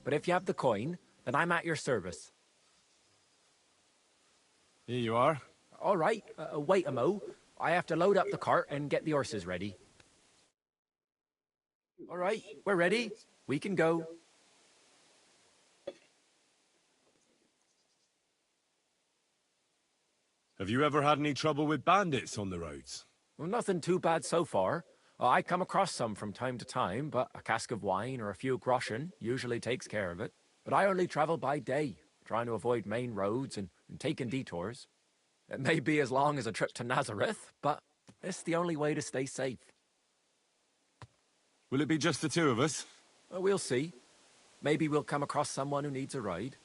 But if you have the coin, then I'm at your service. Here you are. All right, wait a mo. I have to load up the cart and get the horses ready. All right, we're ready. We can go. Have you ever had any trouble with bandits on the roads? Well, nothing too bad so far. I come across some from time to time, but a cask of wine or a few groschen usually takes care of it. But I only travel by day, trying to avoid main roads and taking detours. It may be as long as a trip to Nazareth, but it's the only way to stay safe. Will it be just the two of us? We'll see. Maybe we'll come across someone who needs a ride.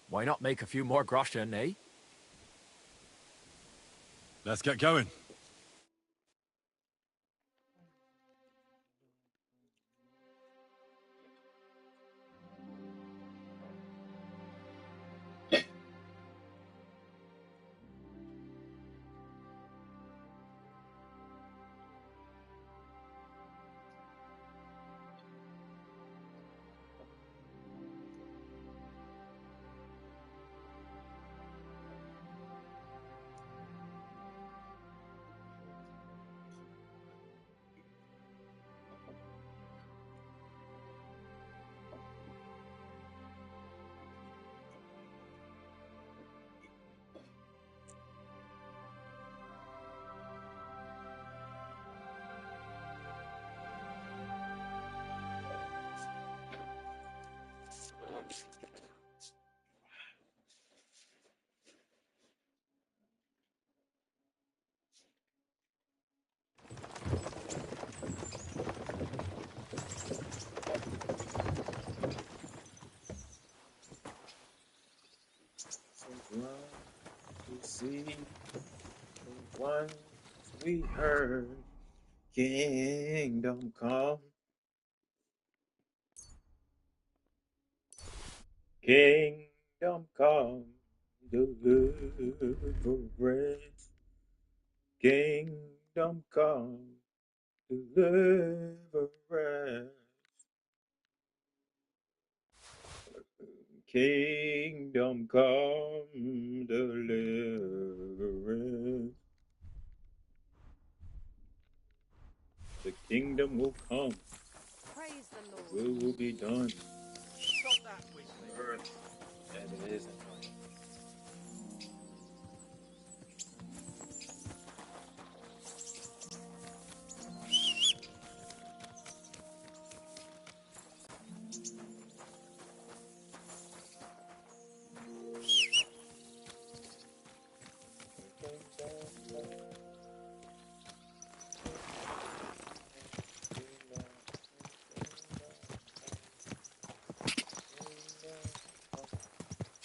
Why not make a few more groschen, eh? Let's get going. To see the ones we heard, kingdom come, kingdom come, deliverance, kingdom come, deliverance, kingdom come, deliverance. The kingdom will come. Praise the Lord. Will be done. Stop that whistling. Earth as it is in heaven.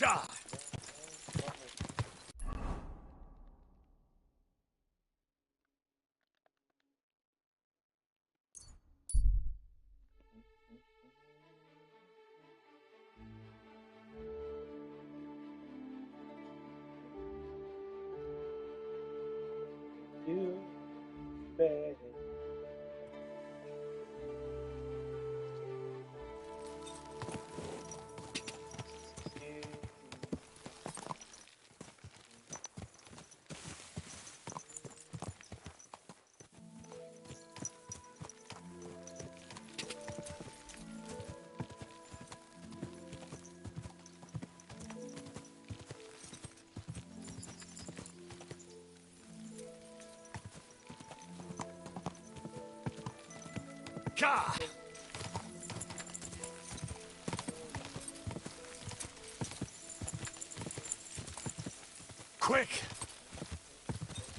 Ja! You bet. Ja! Quick!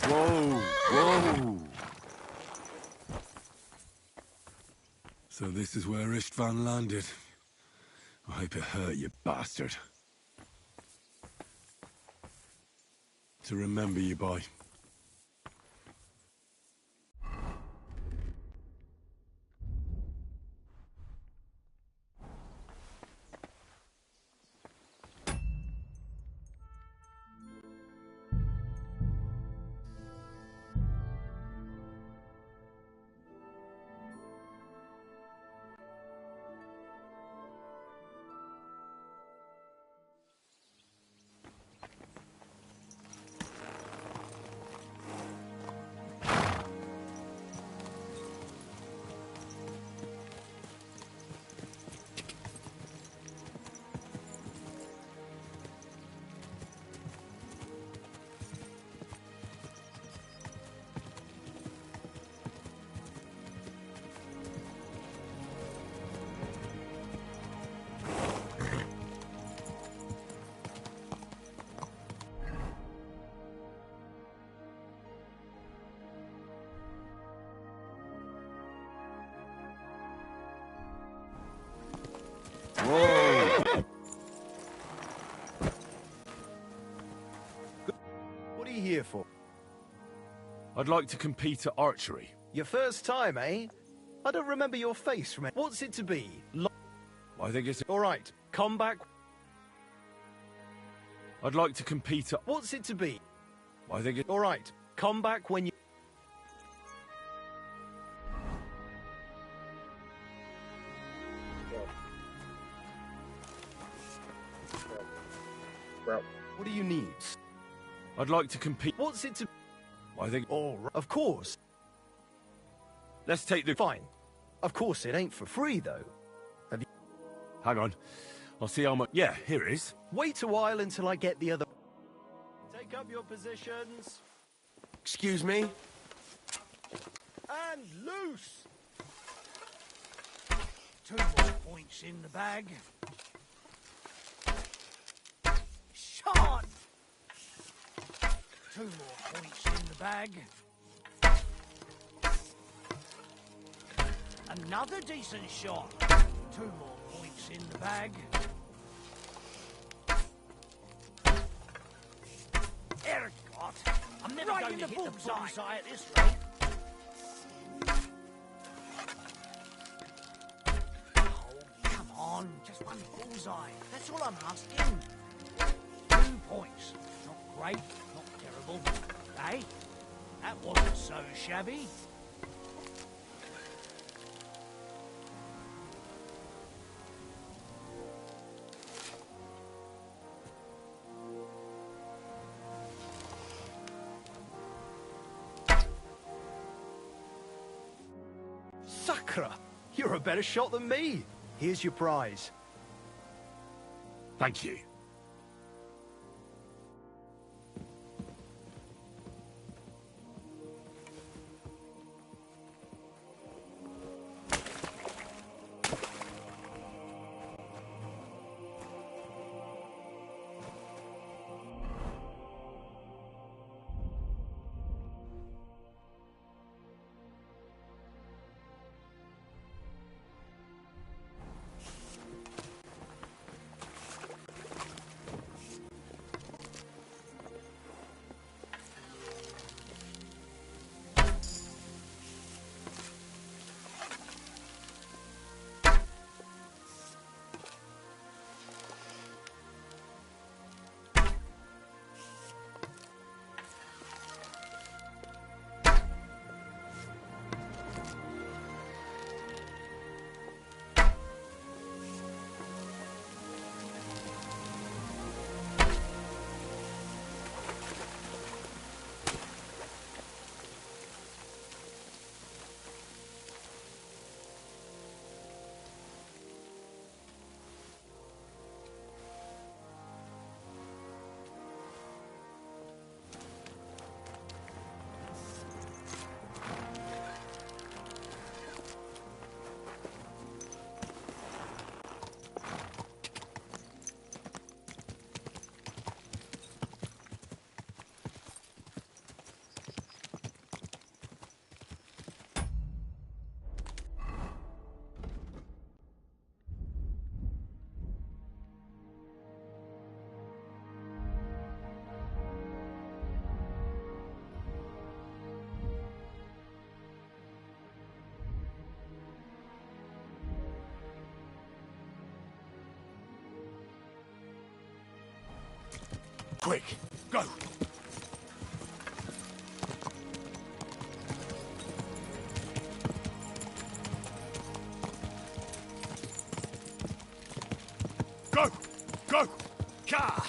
Whoa! Whoa! So this is where Istvan landed. I hope it hurt, you bastard. To remember you by. here for? I'd like to compete at archery. Your first time, eh? I don't remember your face from it. What's it to be? I think it's... All right, come back. I'd like to compete at... What's it to be? I think it... All right, come back when you... Bro. What do you need? I'd like to compete... What's it to... I think... All right, of course. Let's take the... Fine. Of course, it ain't for free, though. Have you... Hang on. I'll see how much... Yeah, here it is. Wait a while until I get the other... Take up your positions. Excuse me? And loose! 2 more points in the bag. Shot! 2 more points in the bag. Another decent shot. 2 more points in the bag. Ergot! I'm never going to hit the bullseye at this rate. Oh, come on. Just one bullseye. That's all I'm asking. 2 points. Not great, not terrible. Hey, that wasn't so shabby. Sakra! You're a better shot than me. Here's your prize. Thank you. Quick, go! Go! Go! Car!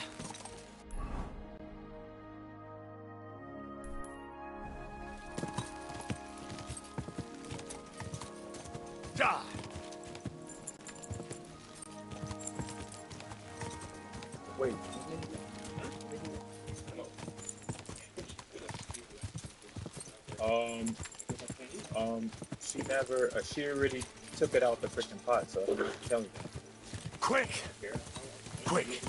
Da! Wait. She already took it out the freaking pot, so I'm telling you. Quick! Quick!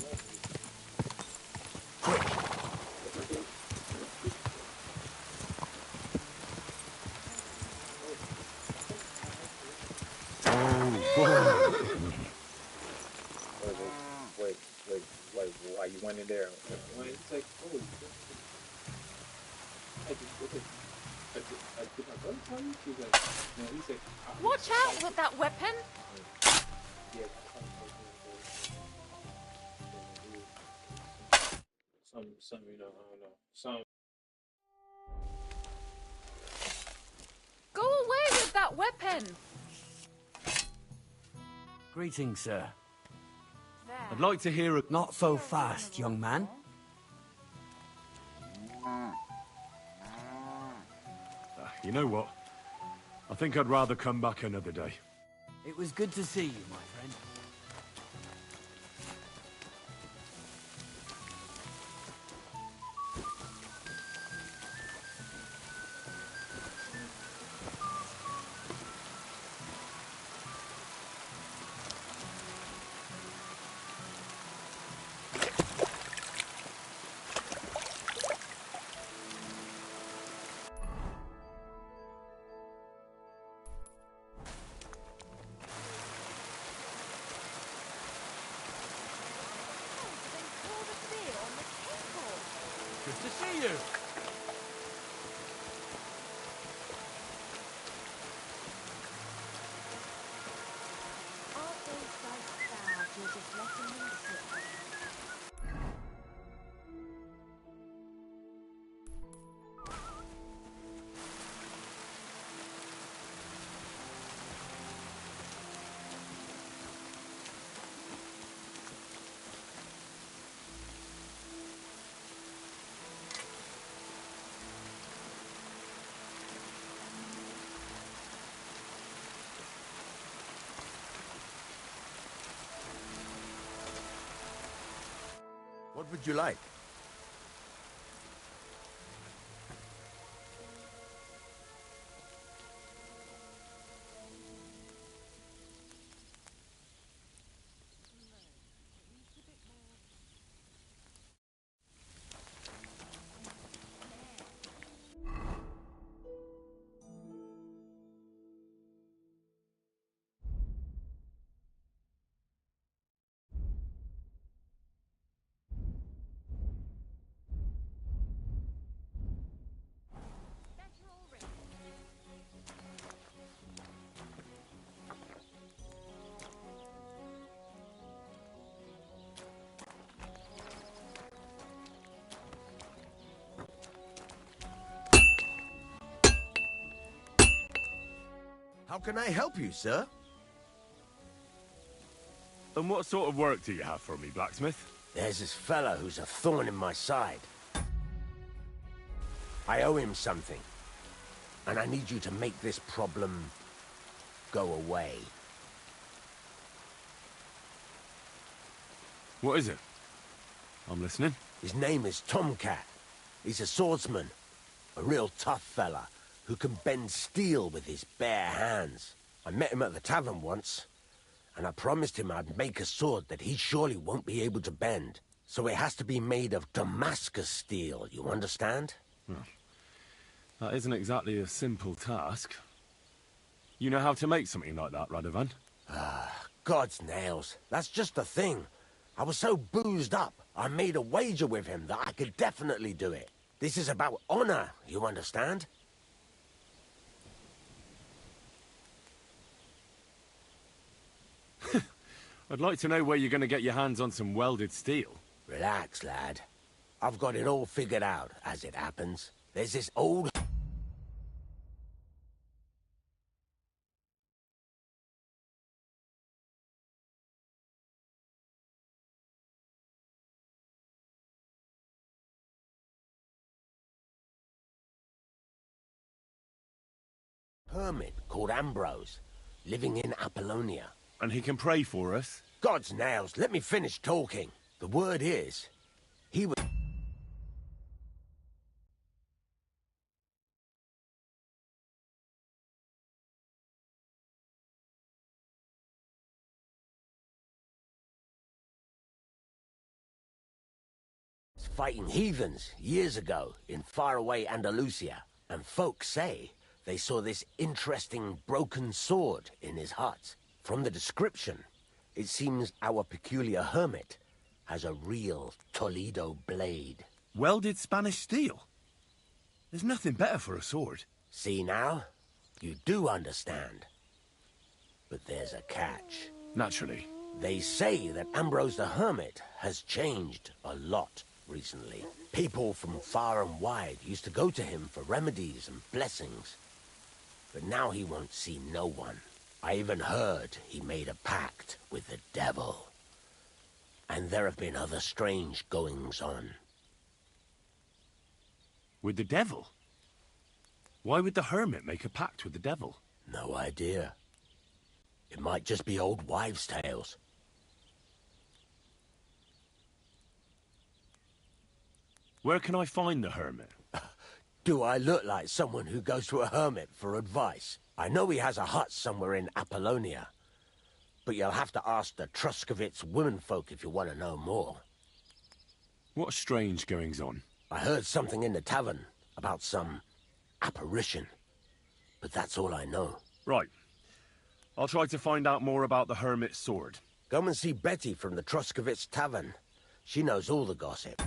Quick! Wait, why you went in there? It's like, oh, did my brother tell you? She was like, no, he said, Watch out with that weapon! yeah, some, you know, I don't know. Some. Go away with that weapon! Greetings, sir. There. I'd like to hear a... Not so fast, young man. You know what? I think I'd rather come back another day. It was good to see you, my friend. Good to see you. Aren't those guys sad you're just letting them sit there? What would you like? How can I help you, sir? And what sort of work do you have for me, blacksmith? There's this fella who's a thorn in my side. I owe him something. And I need you to make this problem go away. What is it? I'm listening. His name is Tomcat. He's a swordsman. A real tough fella who can bend steel with his bare hands. I met him at the tavern once, and I promised him I'd make a sword that he surely won't be able to bend. So it has to be made of Damascus steel, you understand? That isn't exactly a simple task. You know how to make something like that, Radovan? God's nails. That's just the thing. I was so boozed up, I made a wager with him that I could definitely do it. This is about honor, you understand? I'd like to know where you're going to get your hands on some welded steel. Relax, lad. I've got it all figured out, as it happens. There's this old... hermit called Ambrose, living in Apollonia. And he can pray for us? God's nails, let me finish talking. The word is, he was... fighting heathens years ago in faraway Andalusia. And folks say they saw this interesting broken sword in his hut. From the description, it seems our peculiar hermit has a real Toledo blade. Welded Spanish steel? There's nothing better for a sword. See now? You do understand. But there's a catch. Naturally. They say that Ambrose the Hermit has changed a lot recently. People from far and wide used to go to him for remedies and blessings. But now he won't see no one. I even heard he made a pact with the devil. And there have been other strange goings-on. With the devil? Why would the hermit make a pact with the devil? No idea. It might just be old wives' tales. Where can I find the hermit? Do I look like someone who goes to a hermit for advice? I know he has a hut somewhere in Apollonia. But you'll have to ask the Truskovitz womenfolk if you want to know more. What strange goings-on? I heard something in the tavern about some apparition. But that's all I know. Right. I'll try to find out more about the hermit's sword. Go and see Betty from the Truskovitz tavern. She knows all the gossip.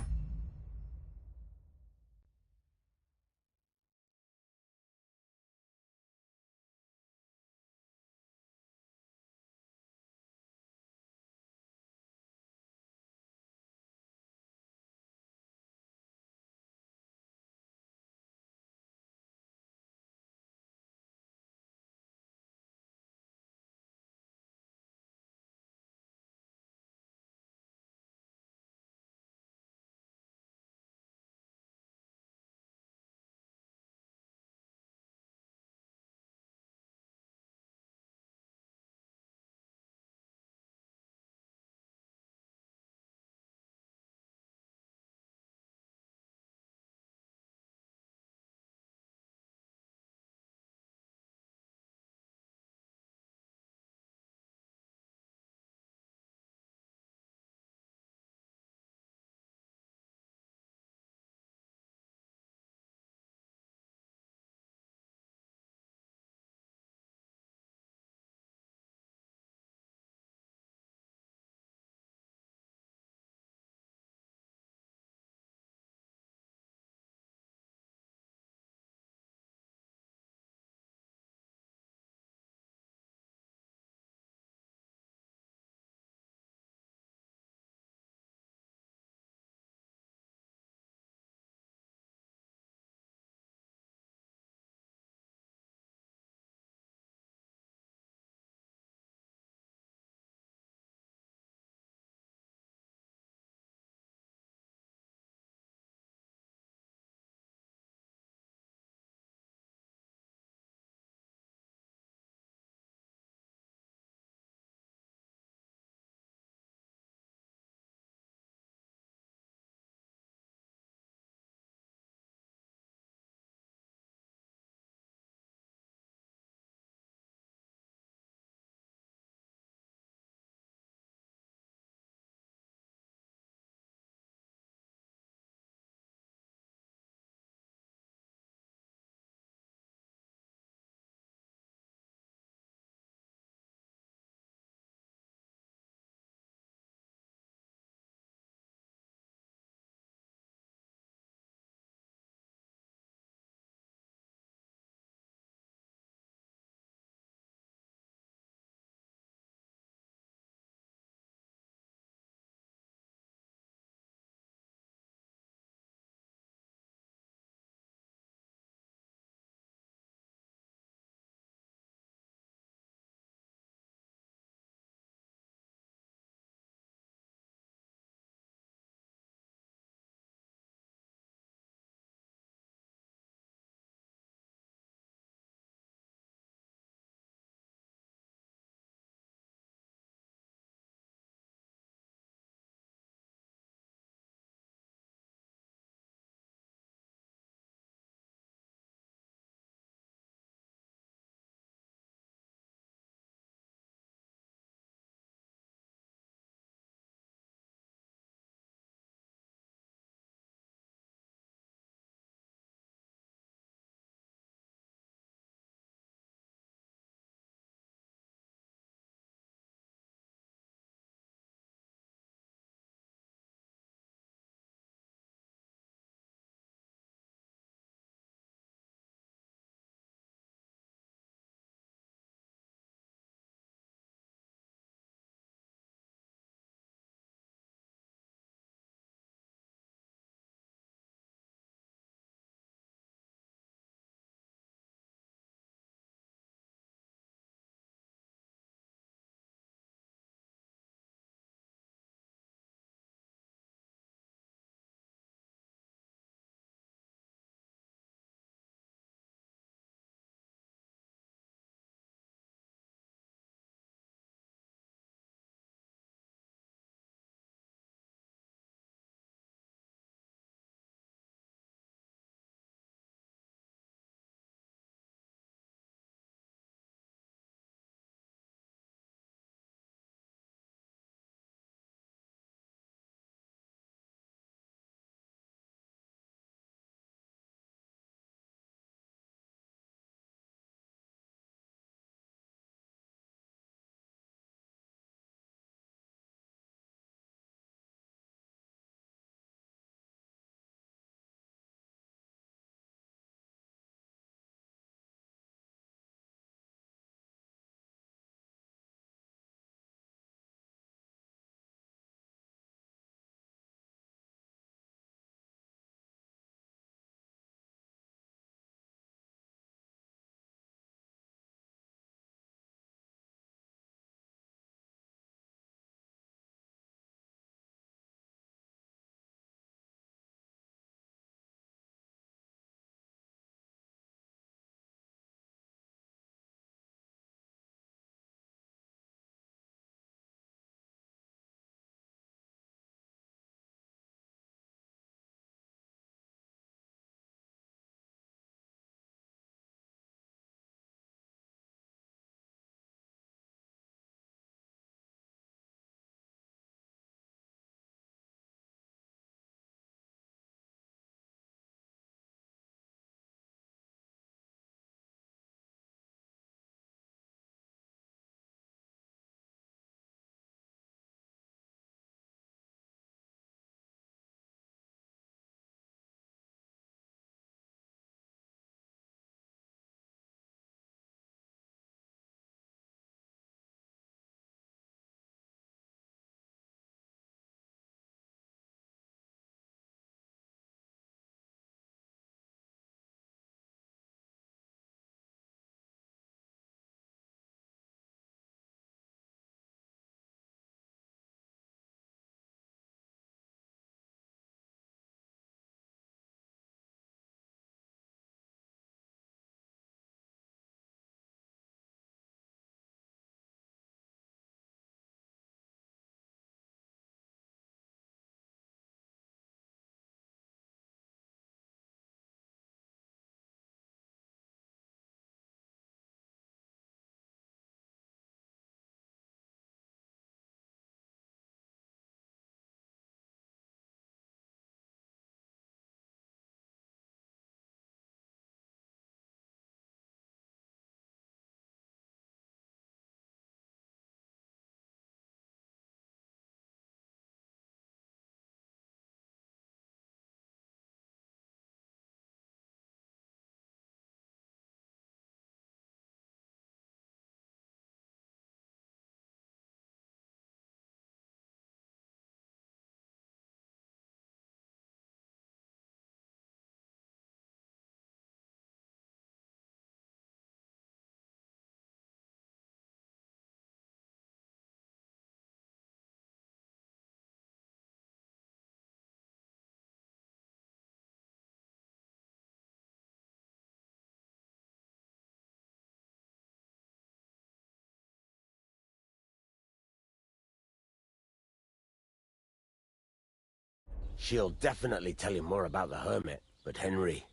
She'll definitely tell him more about the hermit. But Henry,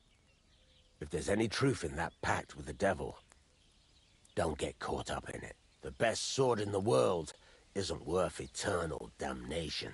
if there's any truth in that pact with the devil, don't get caught up in it. The best sword in the world isn't worth eternal damnation.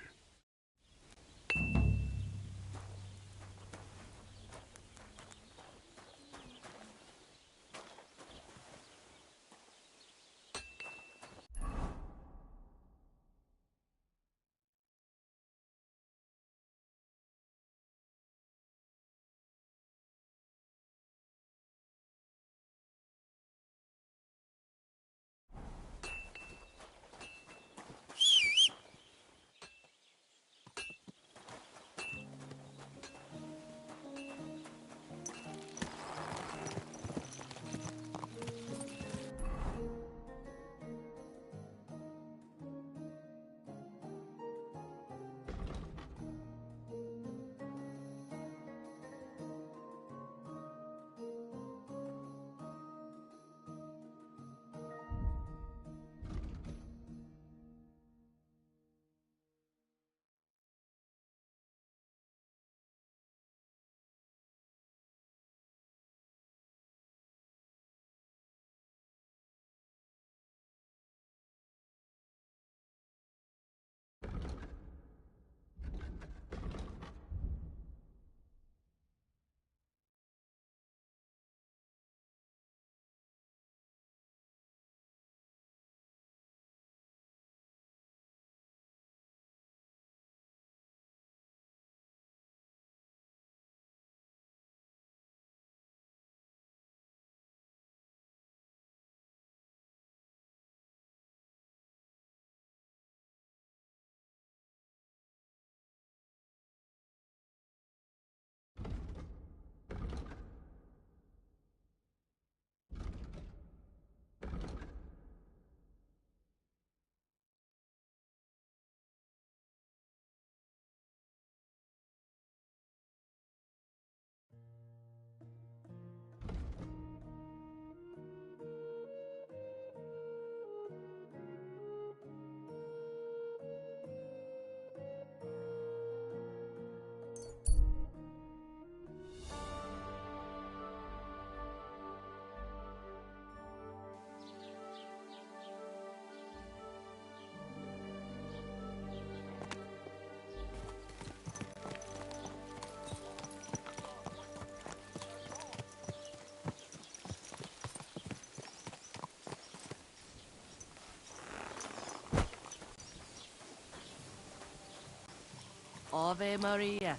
Ave Maria.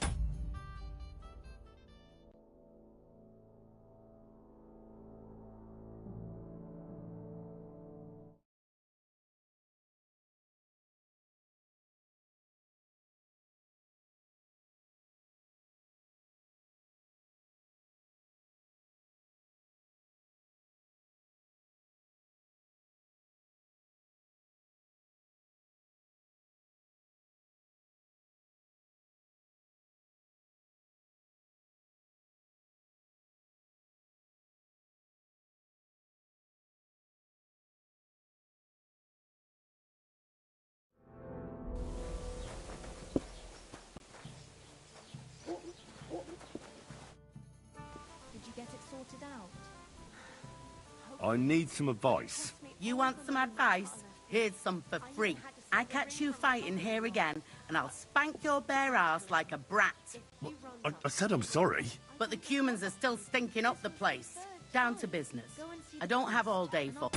Did you get it sorted out? I need some advice. You want some advice? Here's some for free. I catch you fighting here again, and I'll spank your bare ass like a brat. I said I'm sorry. But the Cumans are still stinking up the place. Down to business. I don't have all day for...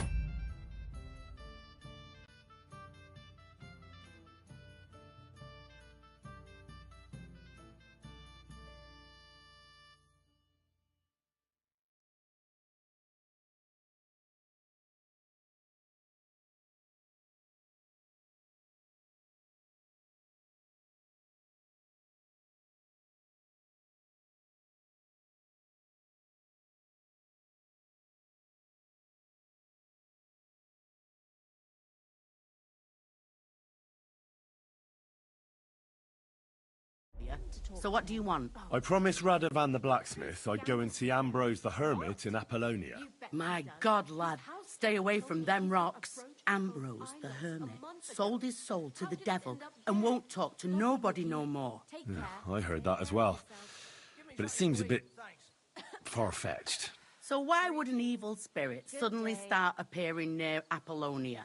So what do you want? I promised Radovan the blacksmith I'd go and see Ambrose the hermit in Apollonia. My God, lad, stay away from them rocks. Ambrose, the hermit, sold his soul to the devil and won't talk to nobody no more. I heard that as well. But it seems a bit far-fetched. So why would an evil spirit suddenly start appearing near Apollonia?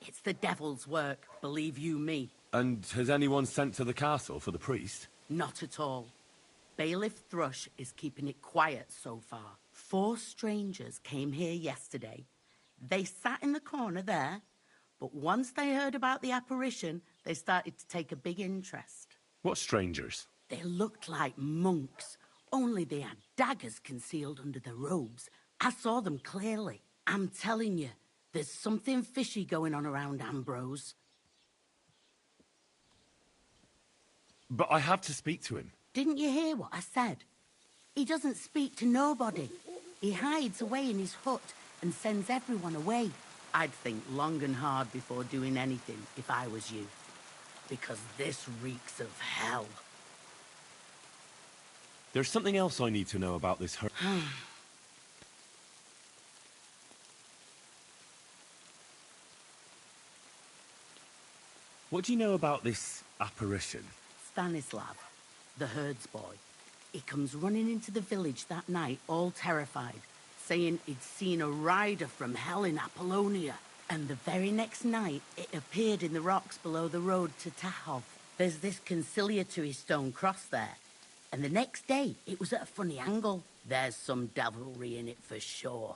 It's the devil's work, believe you me. And has anyone sent to the castle for the priest? Not at all. Bailiff Thrush is keeping it quiet so far. 4 strangers came here yesterday. They sat in the corner there, but once they heard about the apparition, they started to take a big interest. What strangers? They looked like monks, only they had daggers concealed under their robes. I saw them clearly. I'm telling you, there's something fishy going on around Ambrose. But I have to speak to him. Didn't you hear what I said? He doesn't speak to nobody. He hides away in his hut and sends everyone away. I'd think long and hard before doing anything if I was you. Because this reeks of hell. There's something else I need to know about this What do you know about this apparition? Stanislav, the herds boy. He comes running into the village that night, all terrified, saying he'd seen a rider from hell in Apollonia. And the very next night, it appeared in the rocks below the road to Tahov. There's this conciliatory stone cross there. And the next day, it was at a funny angle. There's some devilry in it for sure.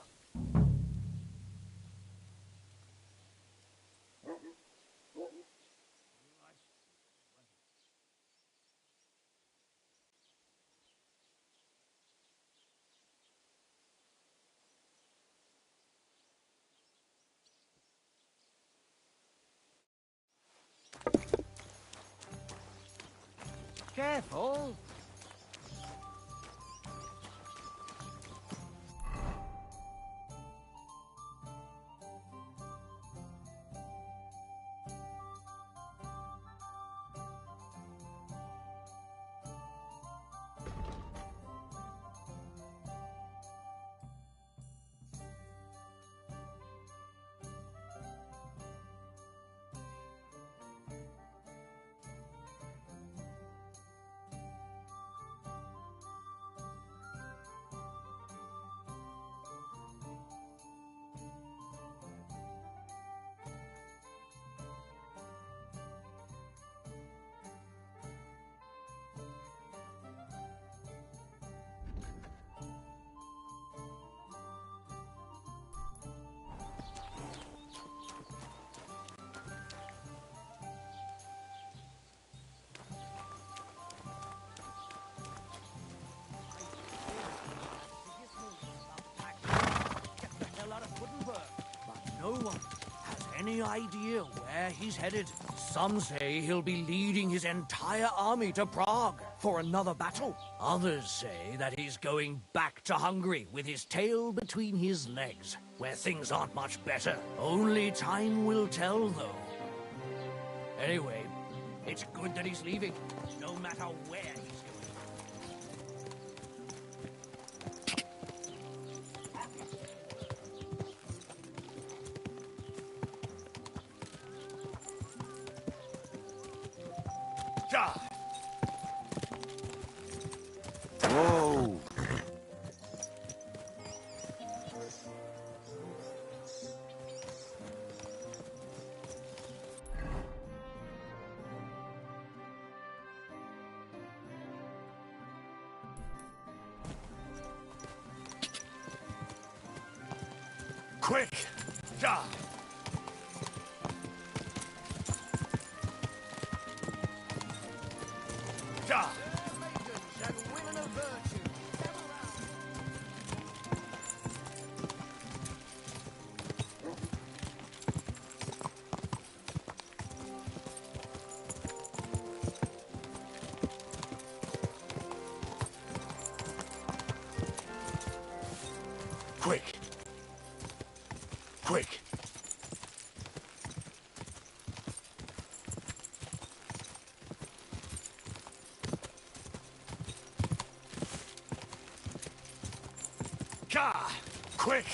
Careful. No one has any idea where he's headed. Some say he'll be leading his entire army to Prague for another battle. Others say that he's going back to Hungary with his tail between his legs, where things aren't much better. Only time will tell, though. Anyway, it's good that he's leaving, no matter where he's going. Whoa! Quick! Ja! Ja! Quick! Quick! Ka! Quick!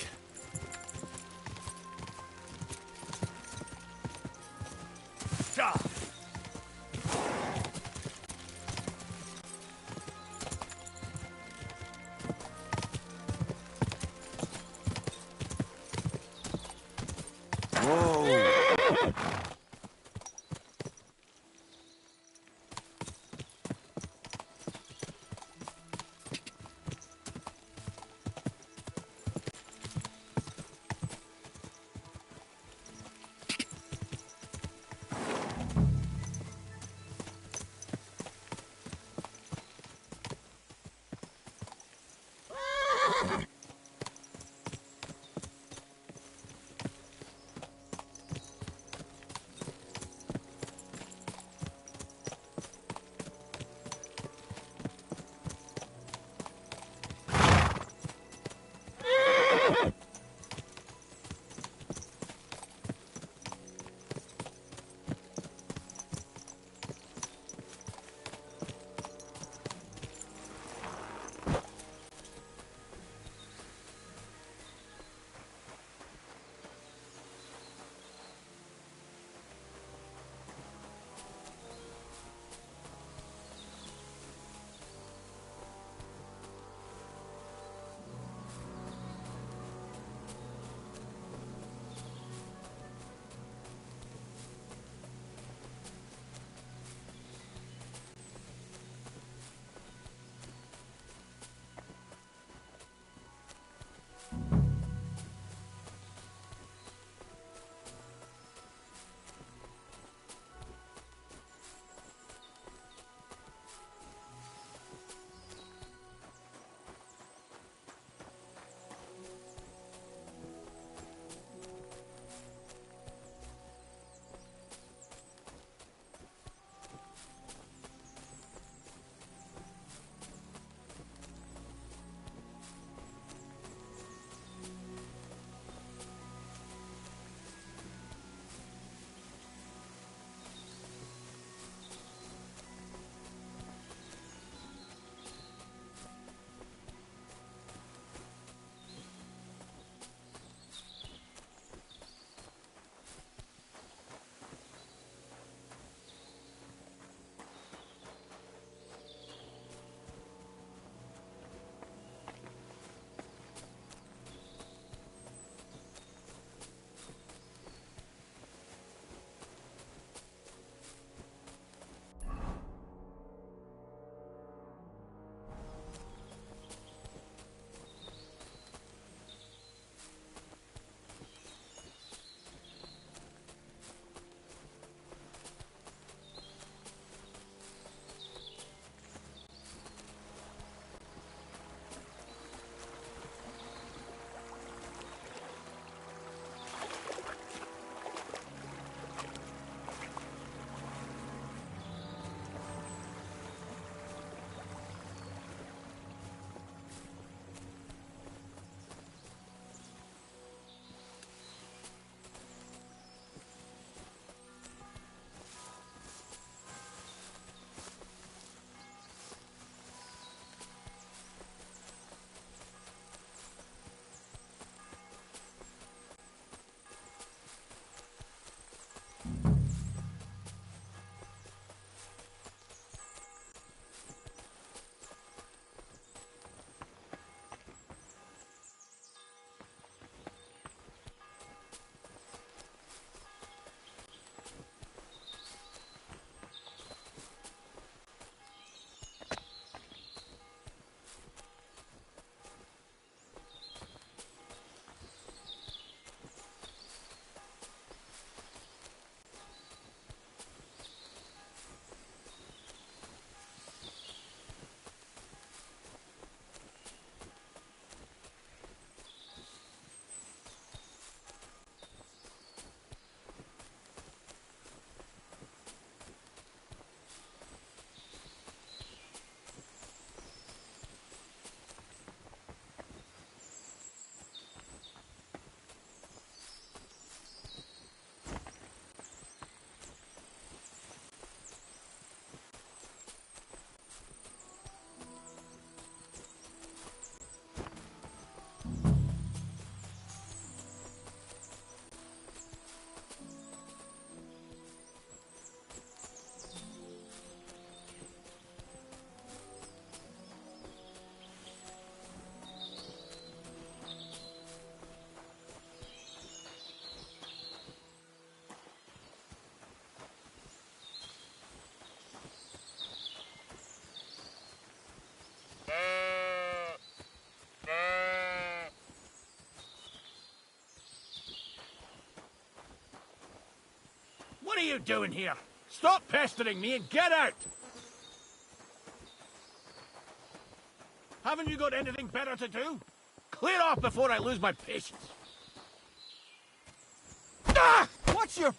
you doing here? Stop pestering me and get out! Haven't you got anything better to do? Clear off before I lose my patience. Ah! What's your...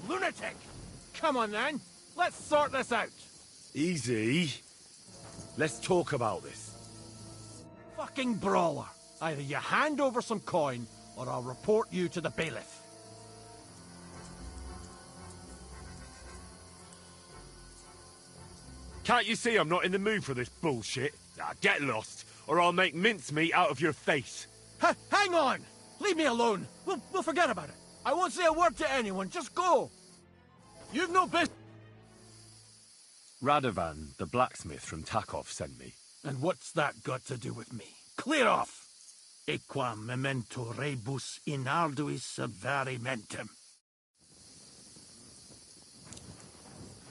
lunatic! Come on then, let's sort this out. Easy. Let's talk about this. Fucking brawler. Either you hand over some coin, or I'll report you to the bailiff. Can't you see I'm not in the mood for this bullshit? Get lost, or I'll make mincemeat out of your face. Hang on! Leave me alone. We'll forget about it. I won't say a word to anyone. Just go. You've no business. Radovan, the blacksmith from Takov, sent me. And what's that got to do with me? Clear off! Equam memento rebus in arduis subverimentum.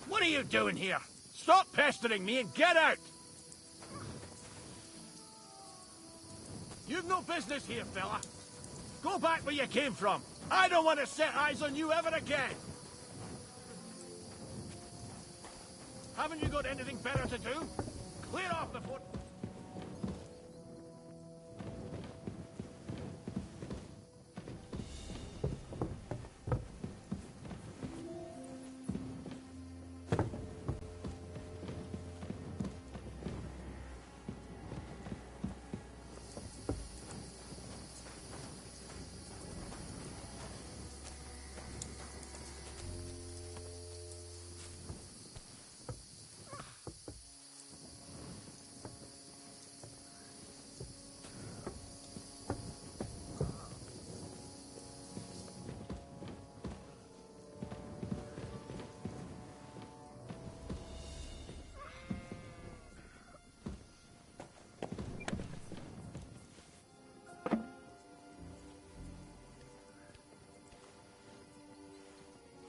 What are you doing here? Stop pestering me and get out! You've no business here, fella. Go back where you came from. I don't want to set eyes on you ever again. Haven't you got anything better to do? Clear off before...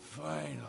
Finally.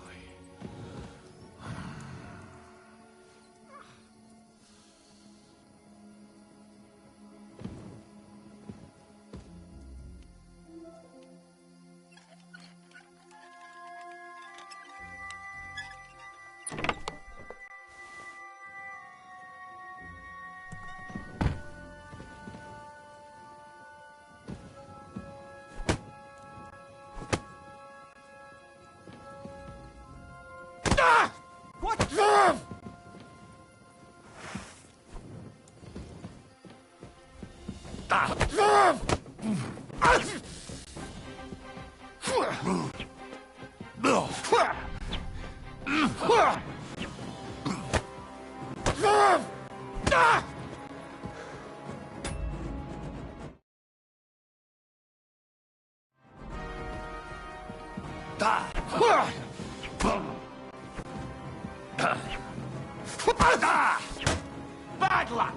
What? Bad luck!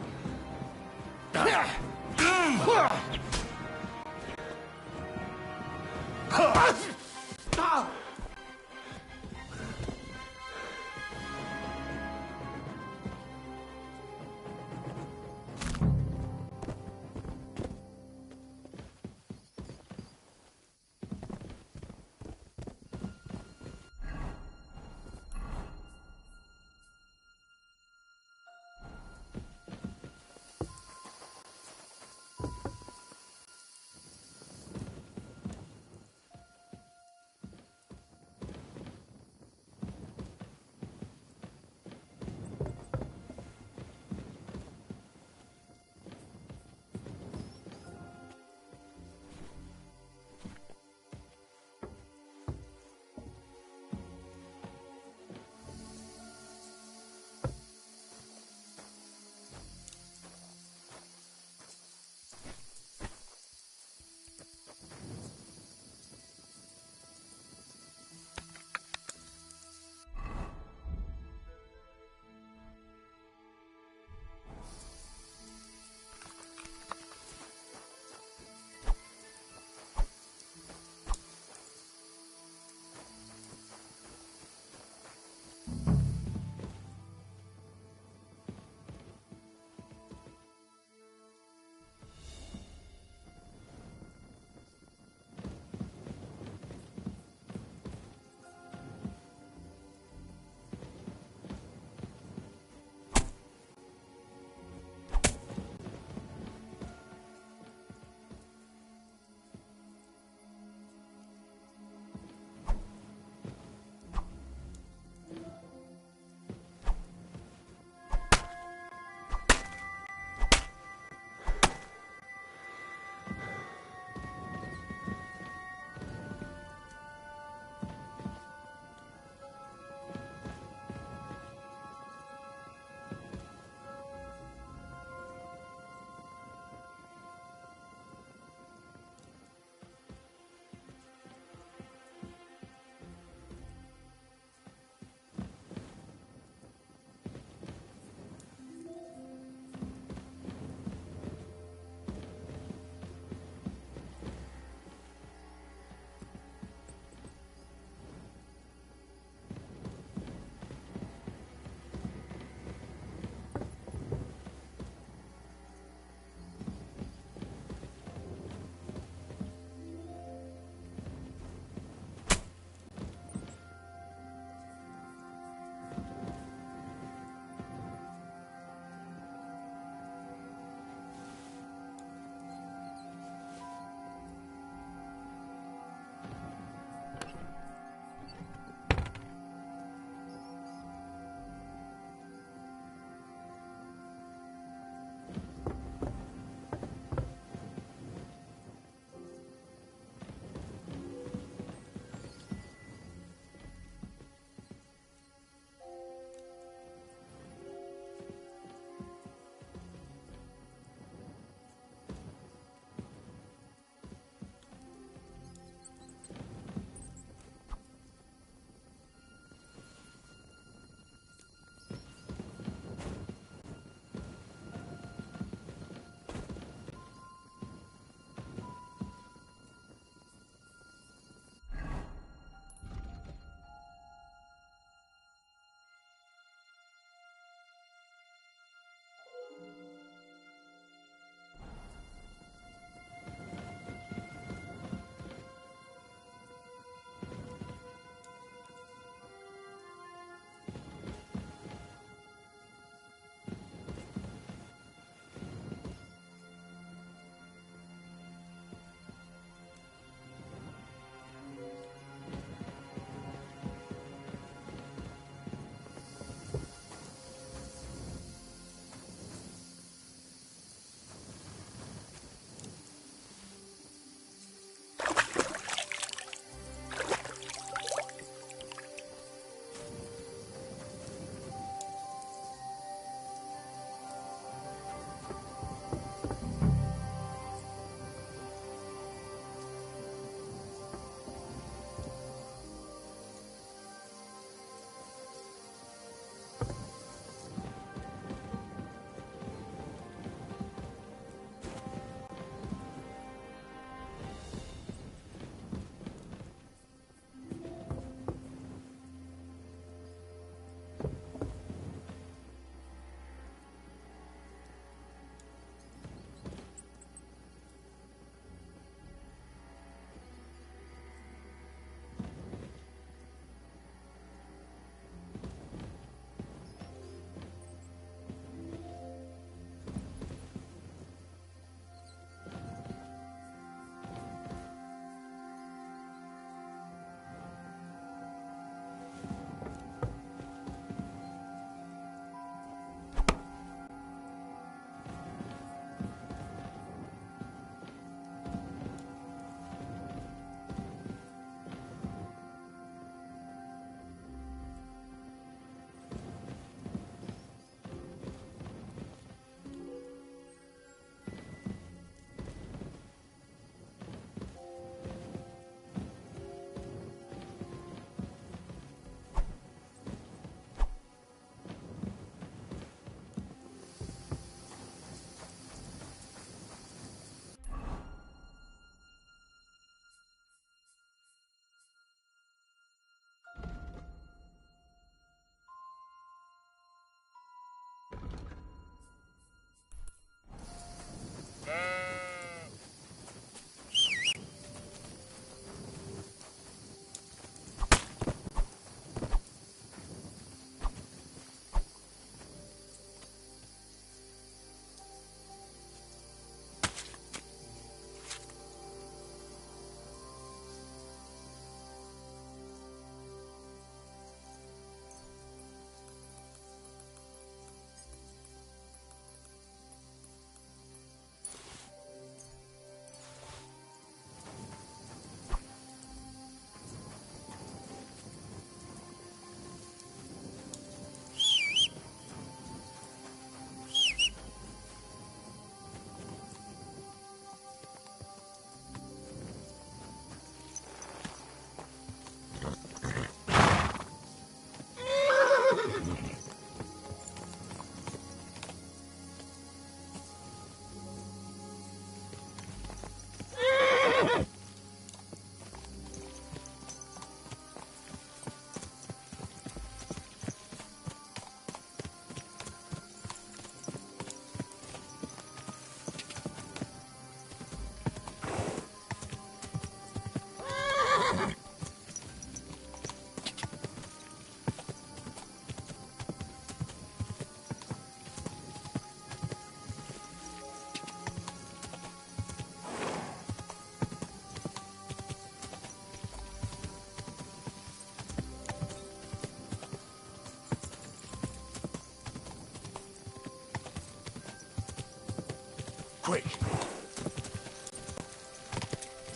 quick.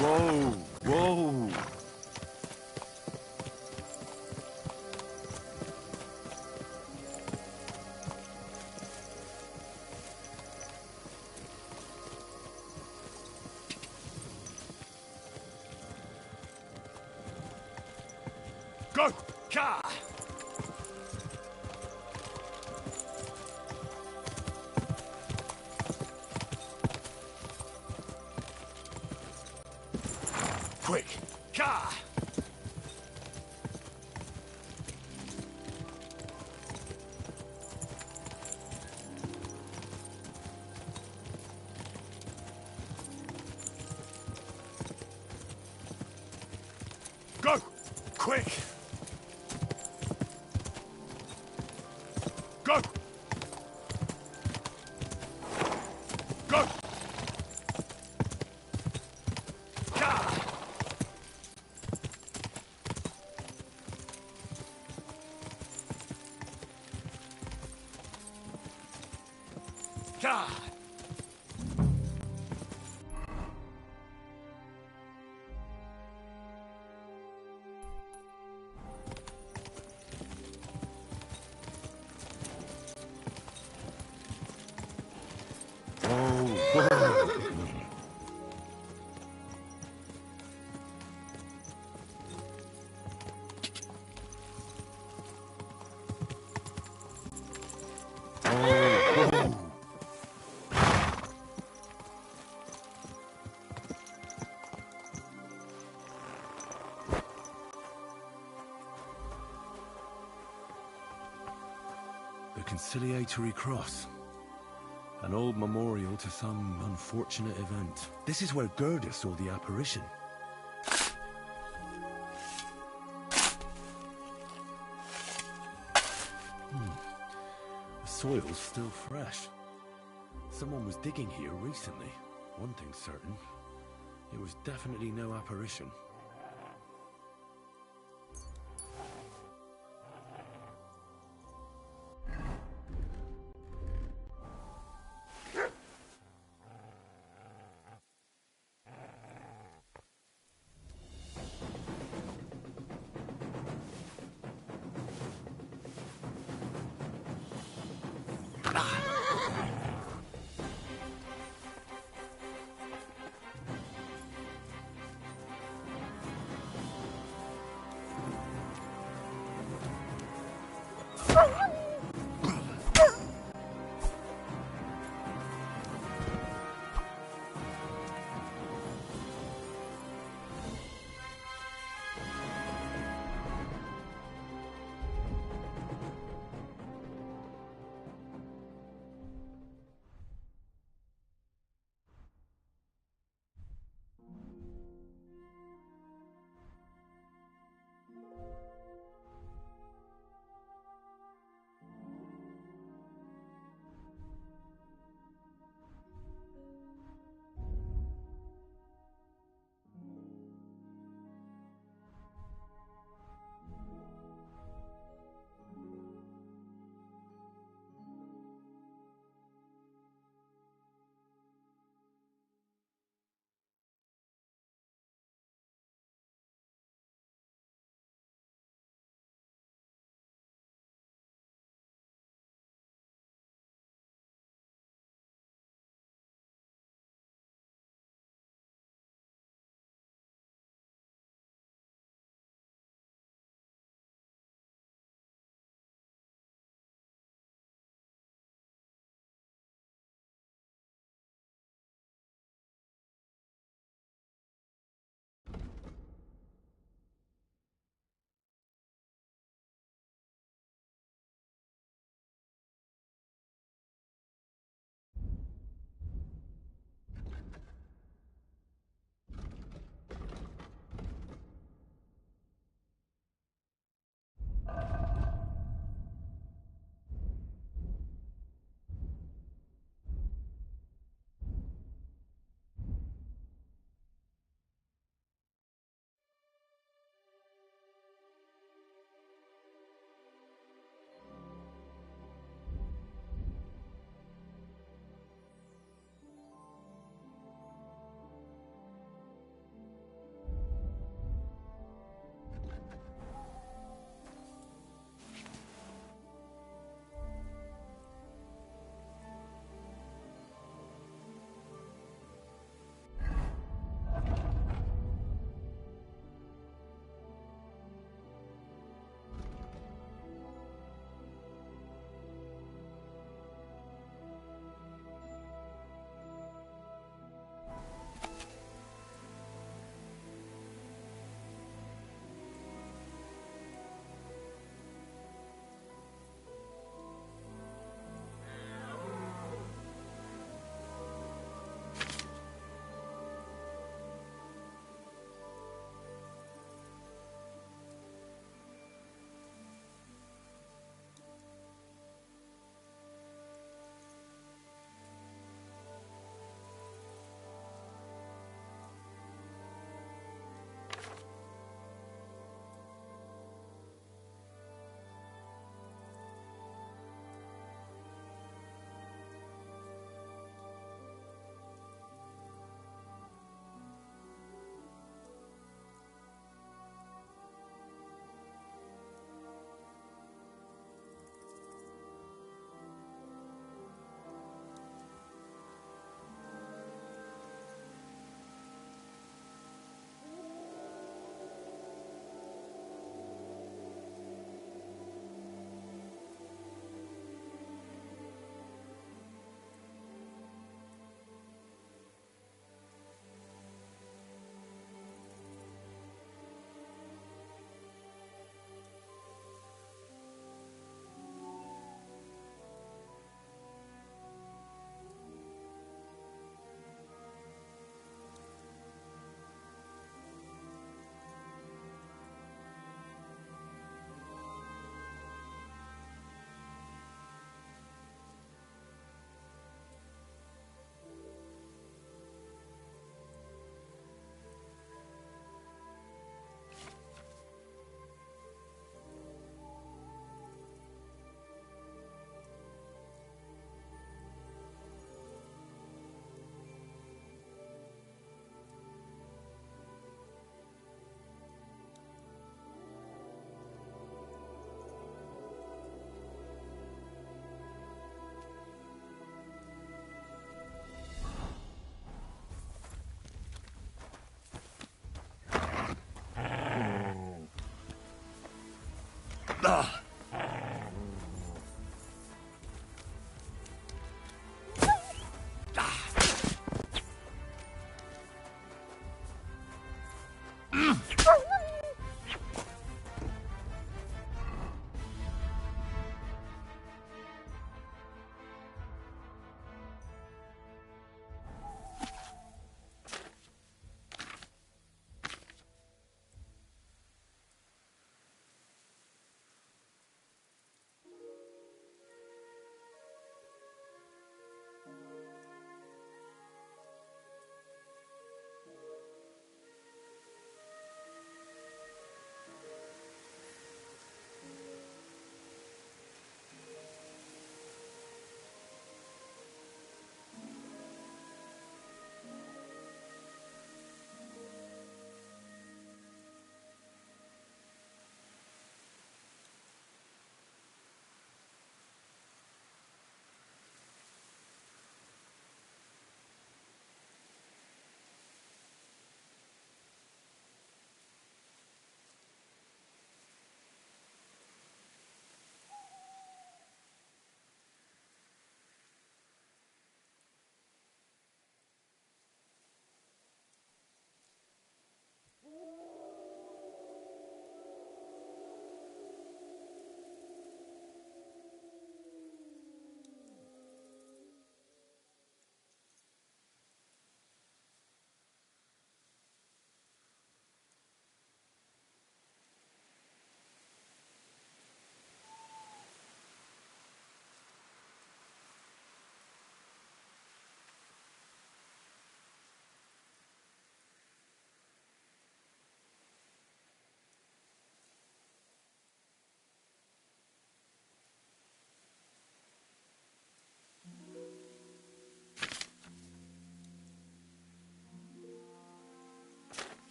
Whoa, whoa. Go! Car! Quick! Car! Go! Quick! Go! Go! Car! Car! The Conciliatory Cross. An old memorial to some unfortunate event. This is where Gerda saw the apparition. The soil's still fresh. Someone was digging here recently. One thing's certain. It was definitely no apparition.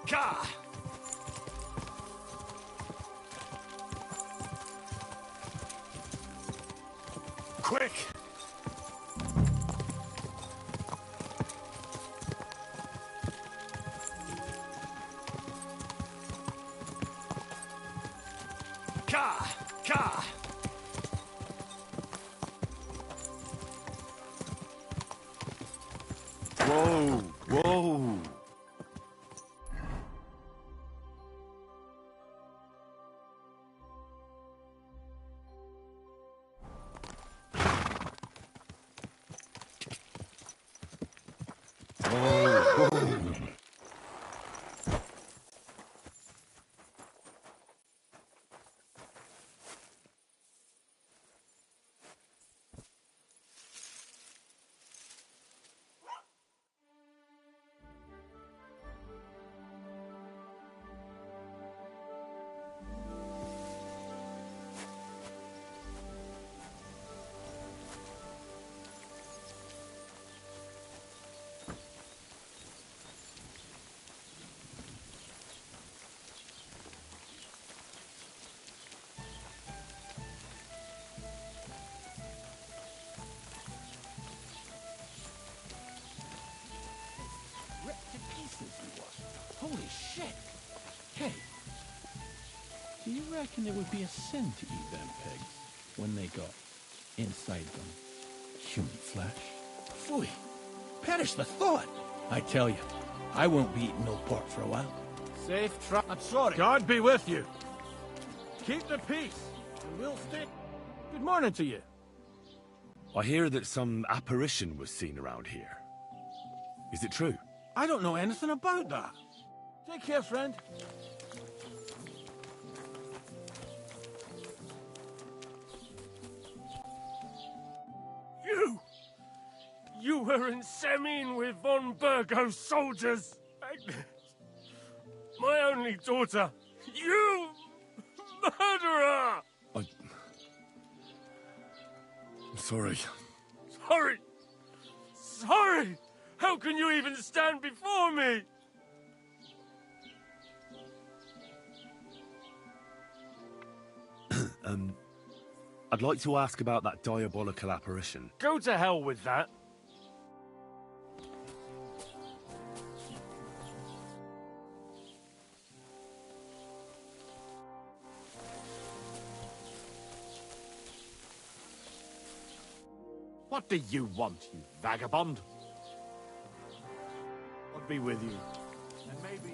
Gah! Quick! Gah! Gah! Whoa! Whoa! Ripped to pieces he was. Holy shit! Hey, do you reckon it would be a sin to eat them pigs when they got inside them human flesh? Phooey! Perish the thought! I tell you, I won't be eating no pork for a while. Safe trap. I'm sorry. God be with you. Keep the peace, and we'll stay. Good morning to you. I hear that some apparition was seen around here. Is it true? I don't know anything about that. Take care, friend. You were in Semine with von Burgo's soldiers, Agnes. My only daughter. You murderer! I'm sorry. Sorry. Sorry! How can you even stand before me? I'd like to ask about that diabolical apparition. Go to hell with that. What do you want, you vagabond? I'll be with you. And maybe...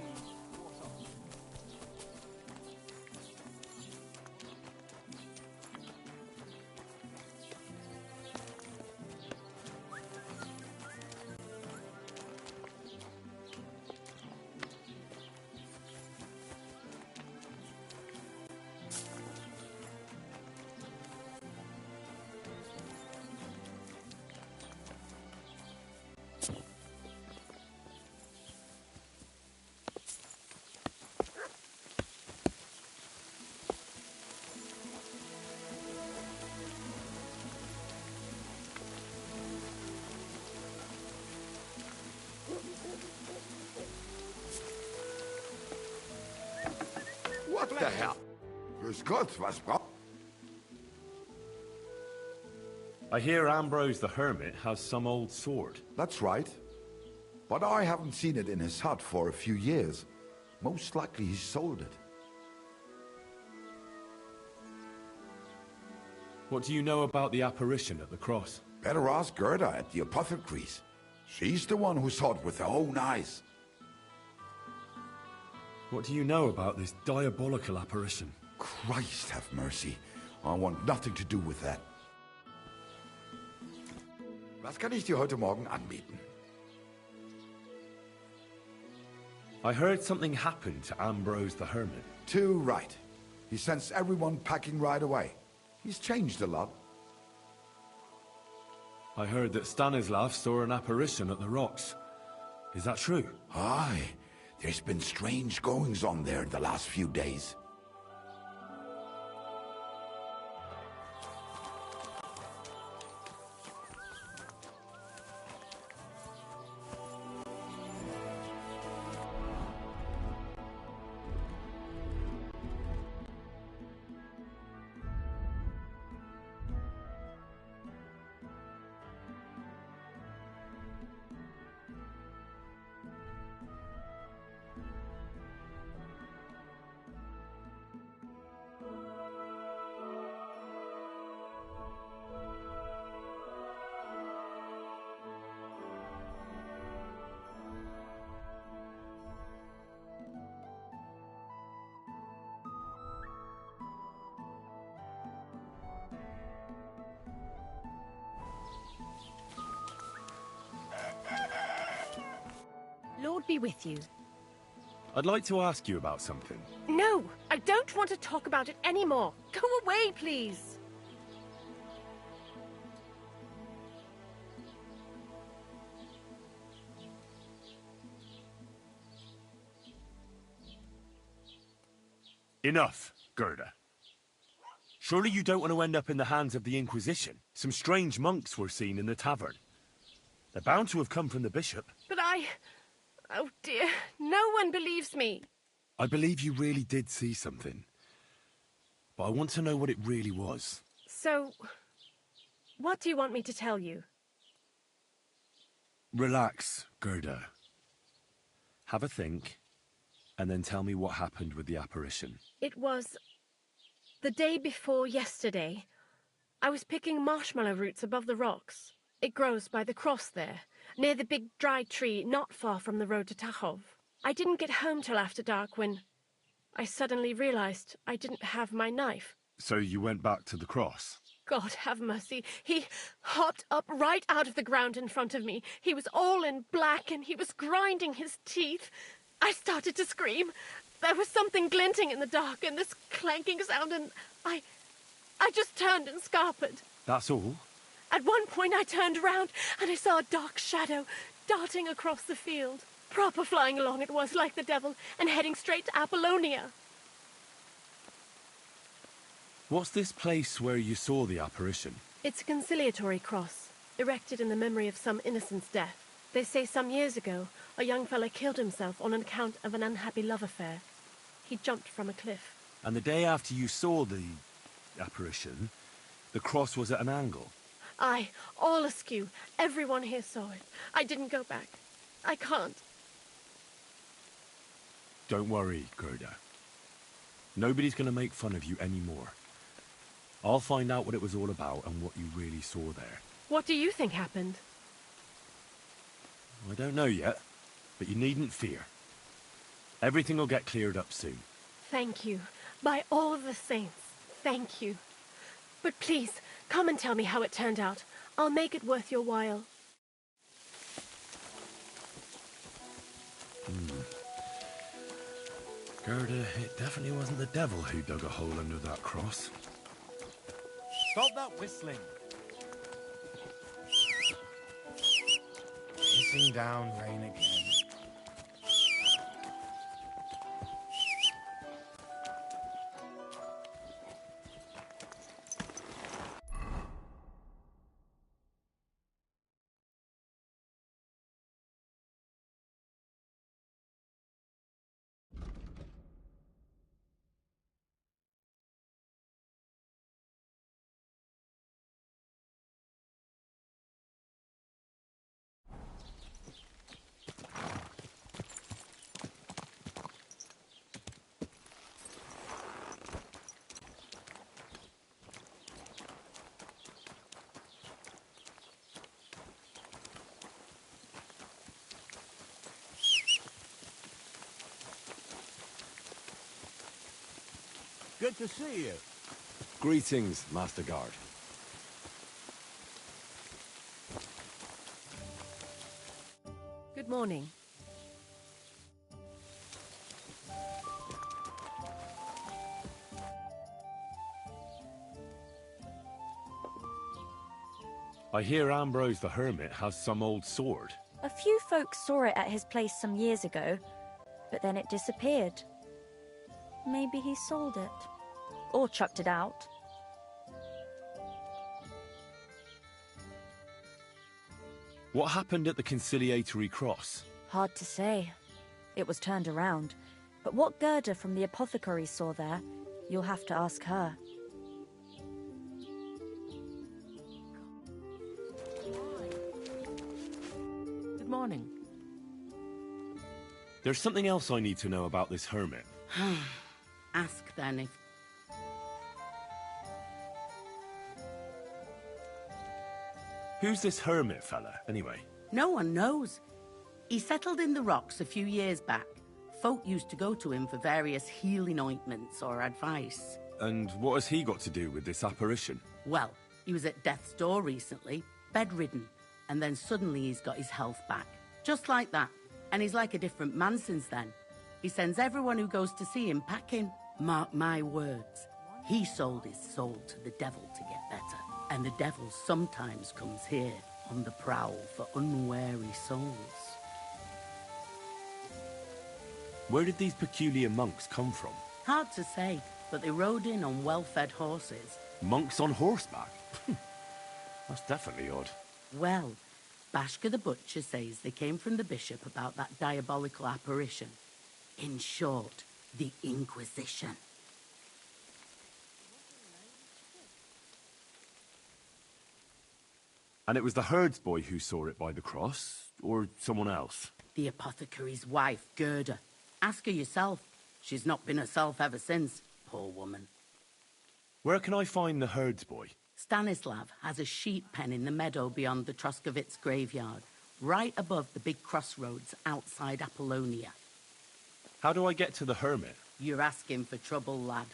der Herr. Grüß Gott, was braucht... I hear Ambrose the Hermit has some old sword. That's right. But I haven't seen it in his hut for a few years. Most likely he sold it. What do you know about the apparition at the cross? Better ask Gerda at the apothecary's. She's the one who saw it with her own eyes. What do you know about this diabolical apparition? Christ have mercy. I want nothing to do with that. Was kann ich dir heute Morgen anbieten? I heard something happened to Ambrose the Hermit. Too right. He sends everyone packing right away. He's changed a lot. I heard that Stanislav saw an apparition at the rocks. Is that true? Aye. There's been strange goings-on there the last few days. Lord be with you. I'd like to ask you about something. No, I don't want to talk about it anymore. Go away, please. Enough, Gerda. Surely you don't want to end up in the hands of the Inquisition? Some strange monks were seen in the tavern. They're bound to have come from the bishop. But oh dear, no one believes me. I believe you really did see something. But I want to know what it really was. So, what do you want me to tell you? Relax, Gerda. Have a think, and then tell me what happened with the apparition. It was the day before yesterday. I was picking marshmallow roots above the rocks. It grows by the cross there, near the big dry tree not far from the road to Tachov. I didn't get home till after dark when I suddenly realized I didn't have my knife. So you went back to the cross? God have mercy. He hopped up right out of the ground in front of me. He was all in black and he was grinding his teeth. I started to scream. There was something glinting in the dark and this clanking sound and I just turned and scarpered. That's all? At one point I turned around and I saw a dark shadow darting across the field. Proper flying along it was, like the devil, and heading straight to Apollonia. What's this place where you saw the apparition? It's a conciliatory cross, erected in the memory of some innocent's death. They say some years ago, a young fellow killed himself on account of an unhappy love affair. He jumped from a cliff. And the day after you saw the apparition, the cross was at an angle? Aye, all askew. Everyone here saw it. I didn't go back. I can't. Don't worry, Gerda. Nobody's going to make fun of you anymore. I'll find out what it was all about and what you really saw there. What do you think happened? I don't know yet, but you needn't fear. Everything will get cleared up soon. Thank you. By all the saints, thank you. But please, come and tell me how it turned out. I'll make it worth your while. Gerda, it definitely wasn't the devil who dug a hole under that cross. Stop that whistling. Hissing down rain again. Good to see you. Greetings, Master Guard. Good morning. I hear Ambrose the Hermit has some old sword. A few folks saw it at his place some years ago, but then it disappeared. Maybe he sold it. Or chucked it out. What happened at the Conciliatory Cross? Hard to say. It was turned around. But what Gerda from the apothecary saw there, you'll have to ask her. Good morning. There's something else I need to know about this hermit. Ask then if... Who's this hermit fella, anyway? No one knows. He settled in the rocks a few years back. Folk used to go to him for various healing ointments or advice. And what has he got to do with this apparition? Well, he was at death's door recently, bedridden, and then suddenly he's got his health back. Just like that. And he's like a different man since then. He sends everyone who goes to see him packing. Mark my words. He sold his soul to the devil to get better. And the devil sometimes comes here on the prowl for unwary souls. Where did these peculiar monks come from? Hard to say, but they rode in on well-fed horses. Monks on horseback? That's definitely odd. Well, Bashka the Butcher says they came from the bishop about that diabolical apparition. In short, the Inquisition. And it was the herds boy who saw it by the cross, or someone else? The apothecary's wife, Gerda. Ask her yourself. She's not been herself ever since, poor woman. Where can I find the herds boy? Stanislav has a sheep pen in the meadow beyond the Troskovitz graveyard, right above the big crossroads outside Apollonia. How do I get to the hermit? You're asking for trouble, lad.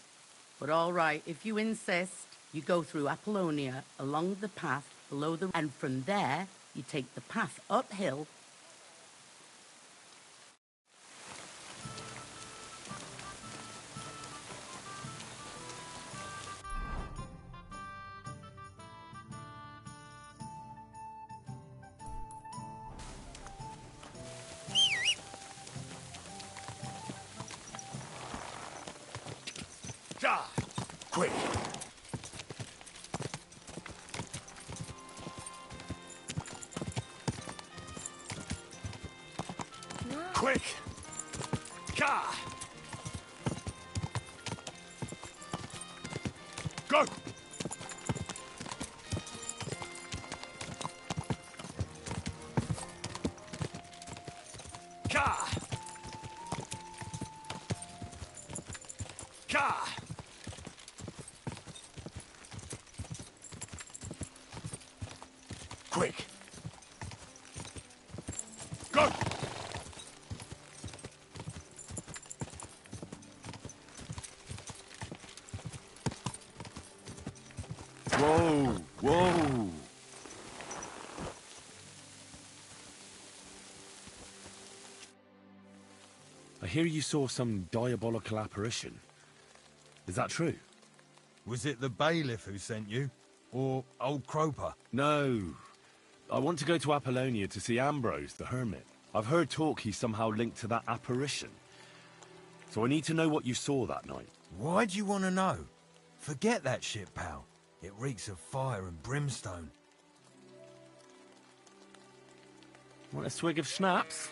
But all right, if you insist, you go through Apollonia, along the path below the... And from there, you take the path uphill. Quick! Quick! Gah! Go! Gah! Gah! Quick! Go! Whoa! Whoa! I hear you saw some diabolical apparition. Is that true? Was it the bailiff who sent you? Or old Croper? No. I want to go to Apollonia to see Ambrose, the hermit. I've heard talk he's somehow linked to that apparition. So I need to know what you saw that night. Why do you want to know? Forget that shit, pal. It reeks of fire and brimstone. Want a swig of schnapps?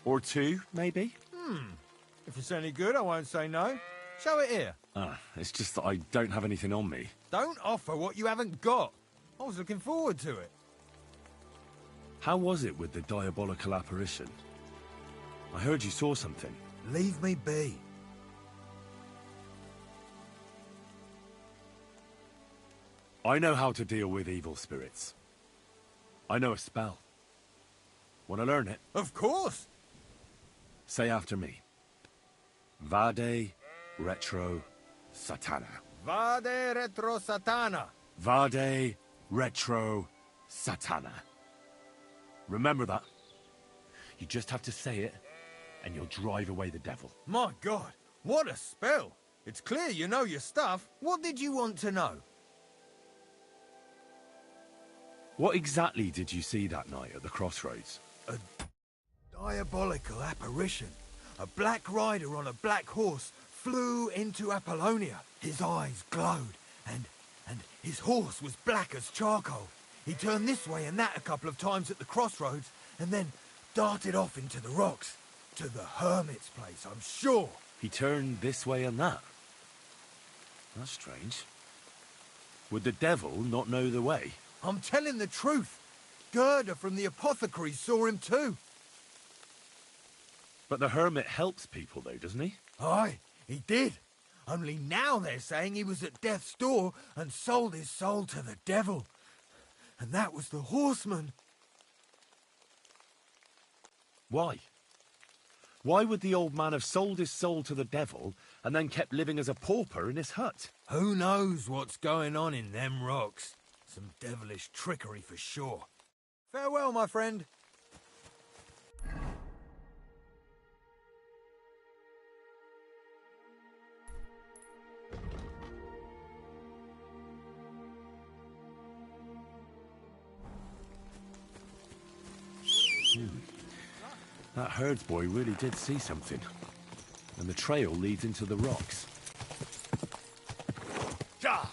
Or two, maybe? If it's any good, I won't say no. Show it here. It's just that I don't have anything on me. Don't offer what you haven't got. I was looking forward to it. How was it with the diabolical apparition? I heard you saw something. Leave me be. I know how to deal with evil spirits. I know a spell. Want to learn it? Of course. Say after me. Vade, retro, Satana. Vade retro satana. Vade retro Satana. Remember that. You just have to say it, and you'll drive away the devil. My God, what a spell. It's clear you know your stuff. What did you want to know? What exactly did you see that night at the crossroads? A diabolical apparition. A black rider on a black horse flew into Apollonia. His eyes glowed, and his horse was black as charcoal. He turned this way and that a couple of times at the crossroads, and then darted off into the rocks. To the hermit's place, I'm sure. He turned this way and that. That's strange. Would the devil not know the way? I'm telling the truth. Gerda from the apothecary saw him too. But the hermit helps people though, doesn't he? Aye, he did. Only now they're saying he was at death's door and sold his soul to the devil. And that was the horseman. Why? Why would the old man have sold his soul to the devil and then kept living as a pauper in his hut? Who knows what's going on in them rocks? Some devilish trickery for sure. Farewell, my friend. That herds boy really did see something. And the trail leads into the rocks. Ja!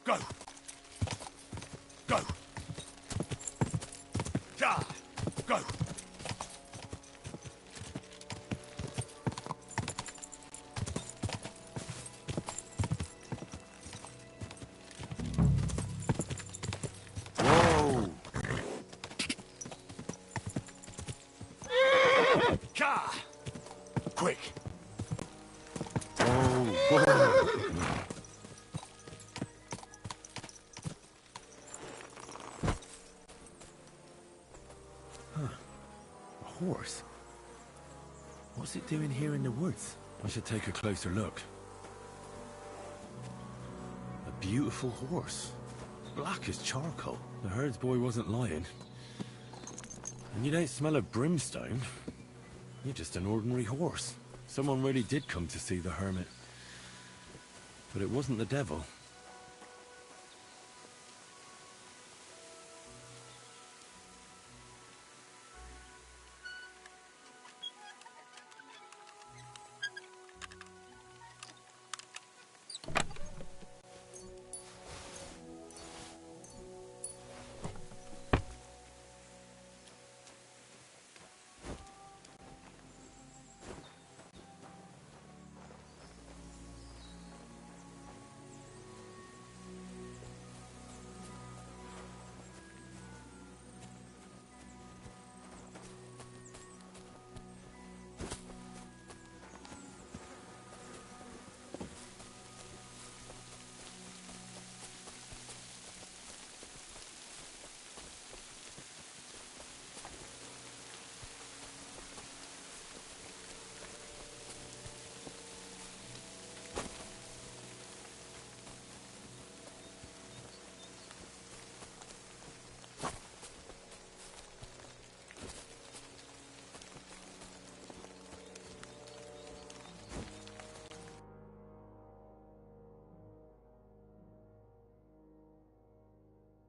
Go! Go! Ja! Go! Quick! Huh. A horse? What's it doing here in the woods? I should take a closer look. A beautiful horse. Black as charcoal. The herds boy wasn't lying. And you don't smell of brimstone. You're just an ordinary horse. Someone really did come to see the hermit. But it wasn't the devil.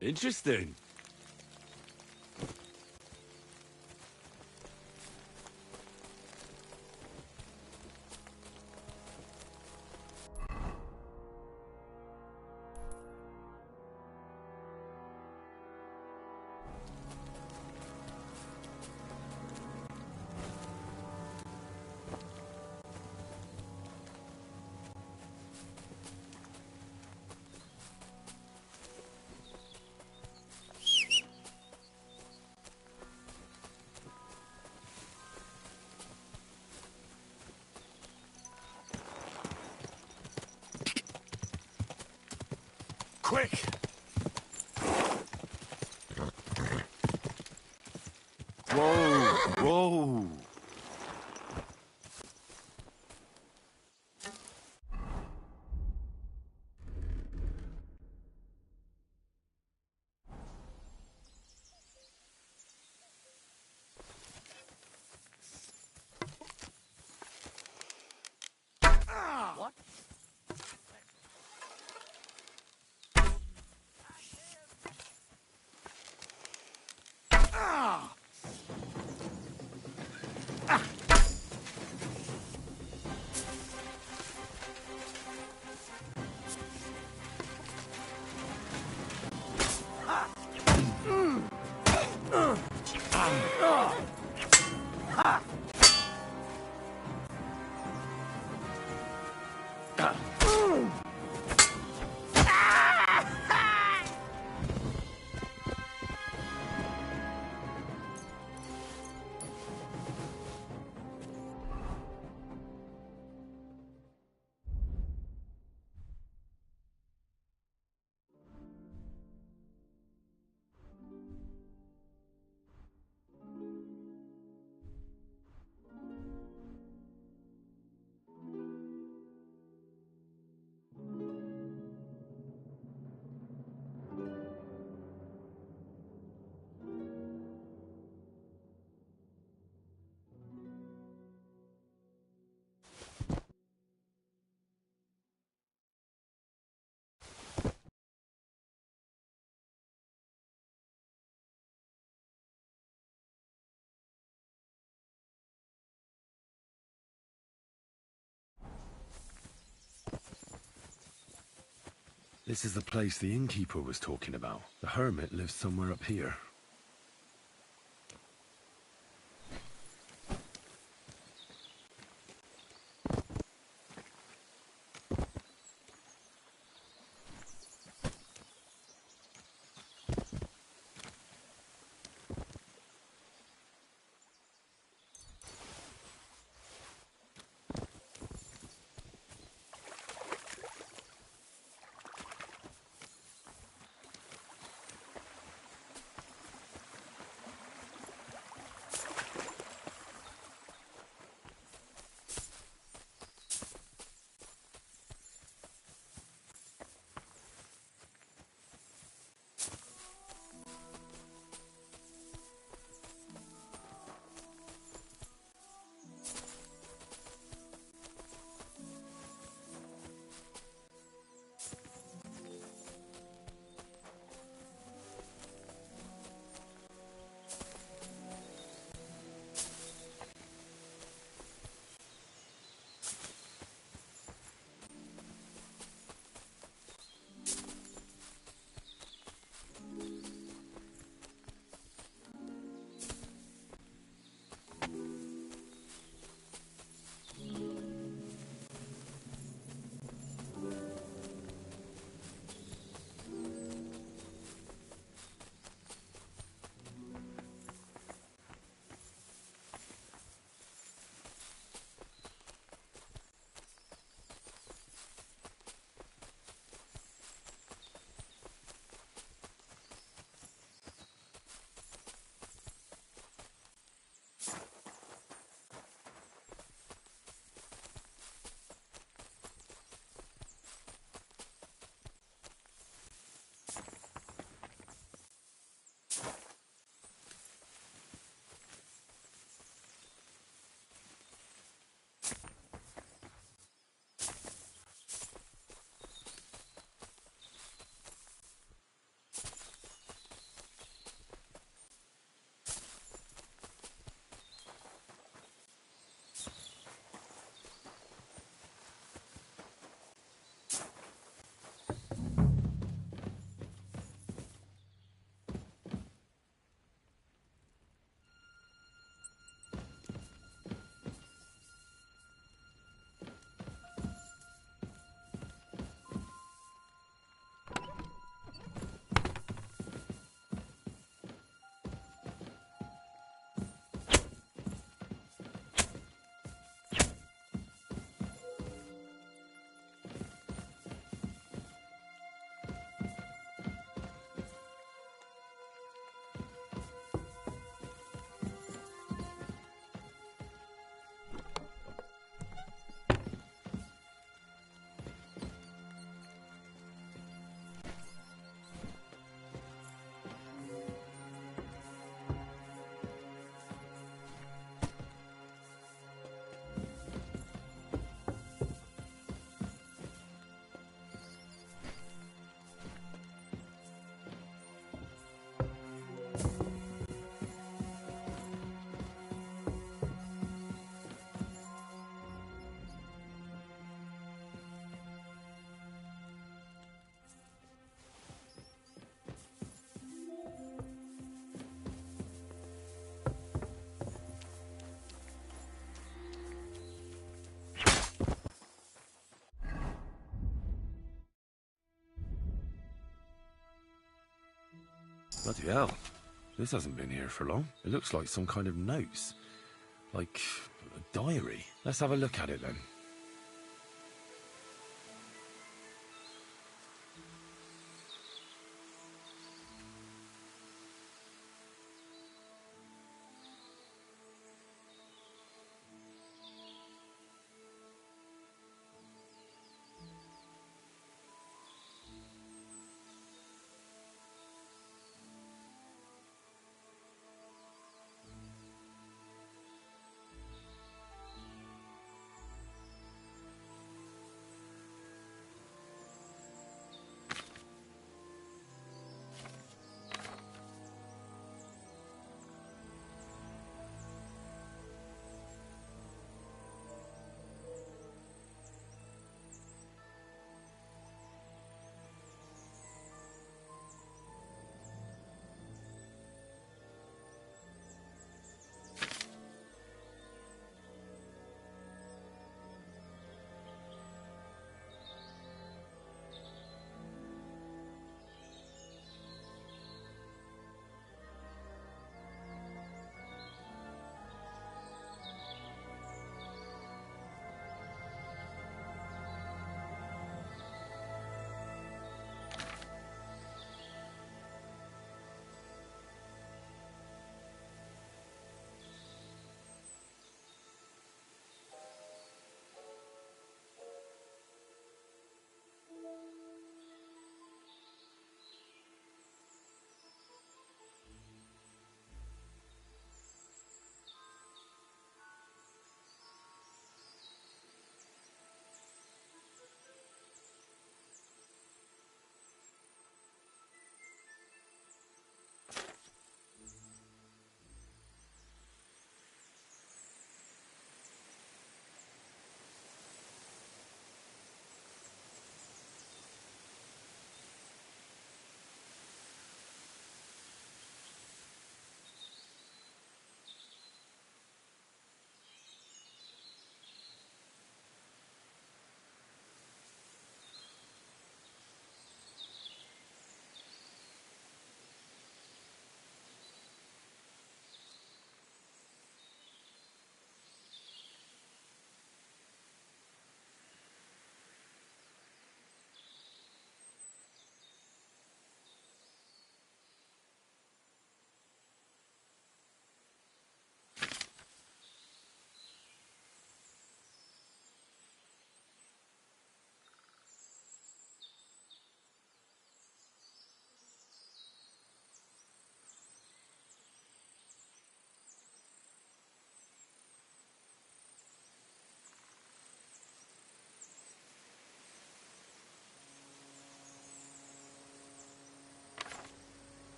Interesting. quick! Whoa! Whoa! What? This is the place the innkeeper was talking about. The hermit lives somewhere up here. Bloody hell. This hasn't been here for long. It looks like some kind of notes. Like a diary. Let's have a look at it then.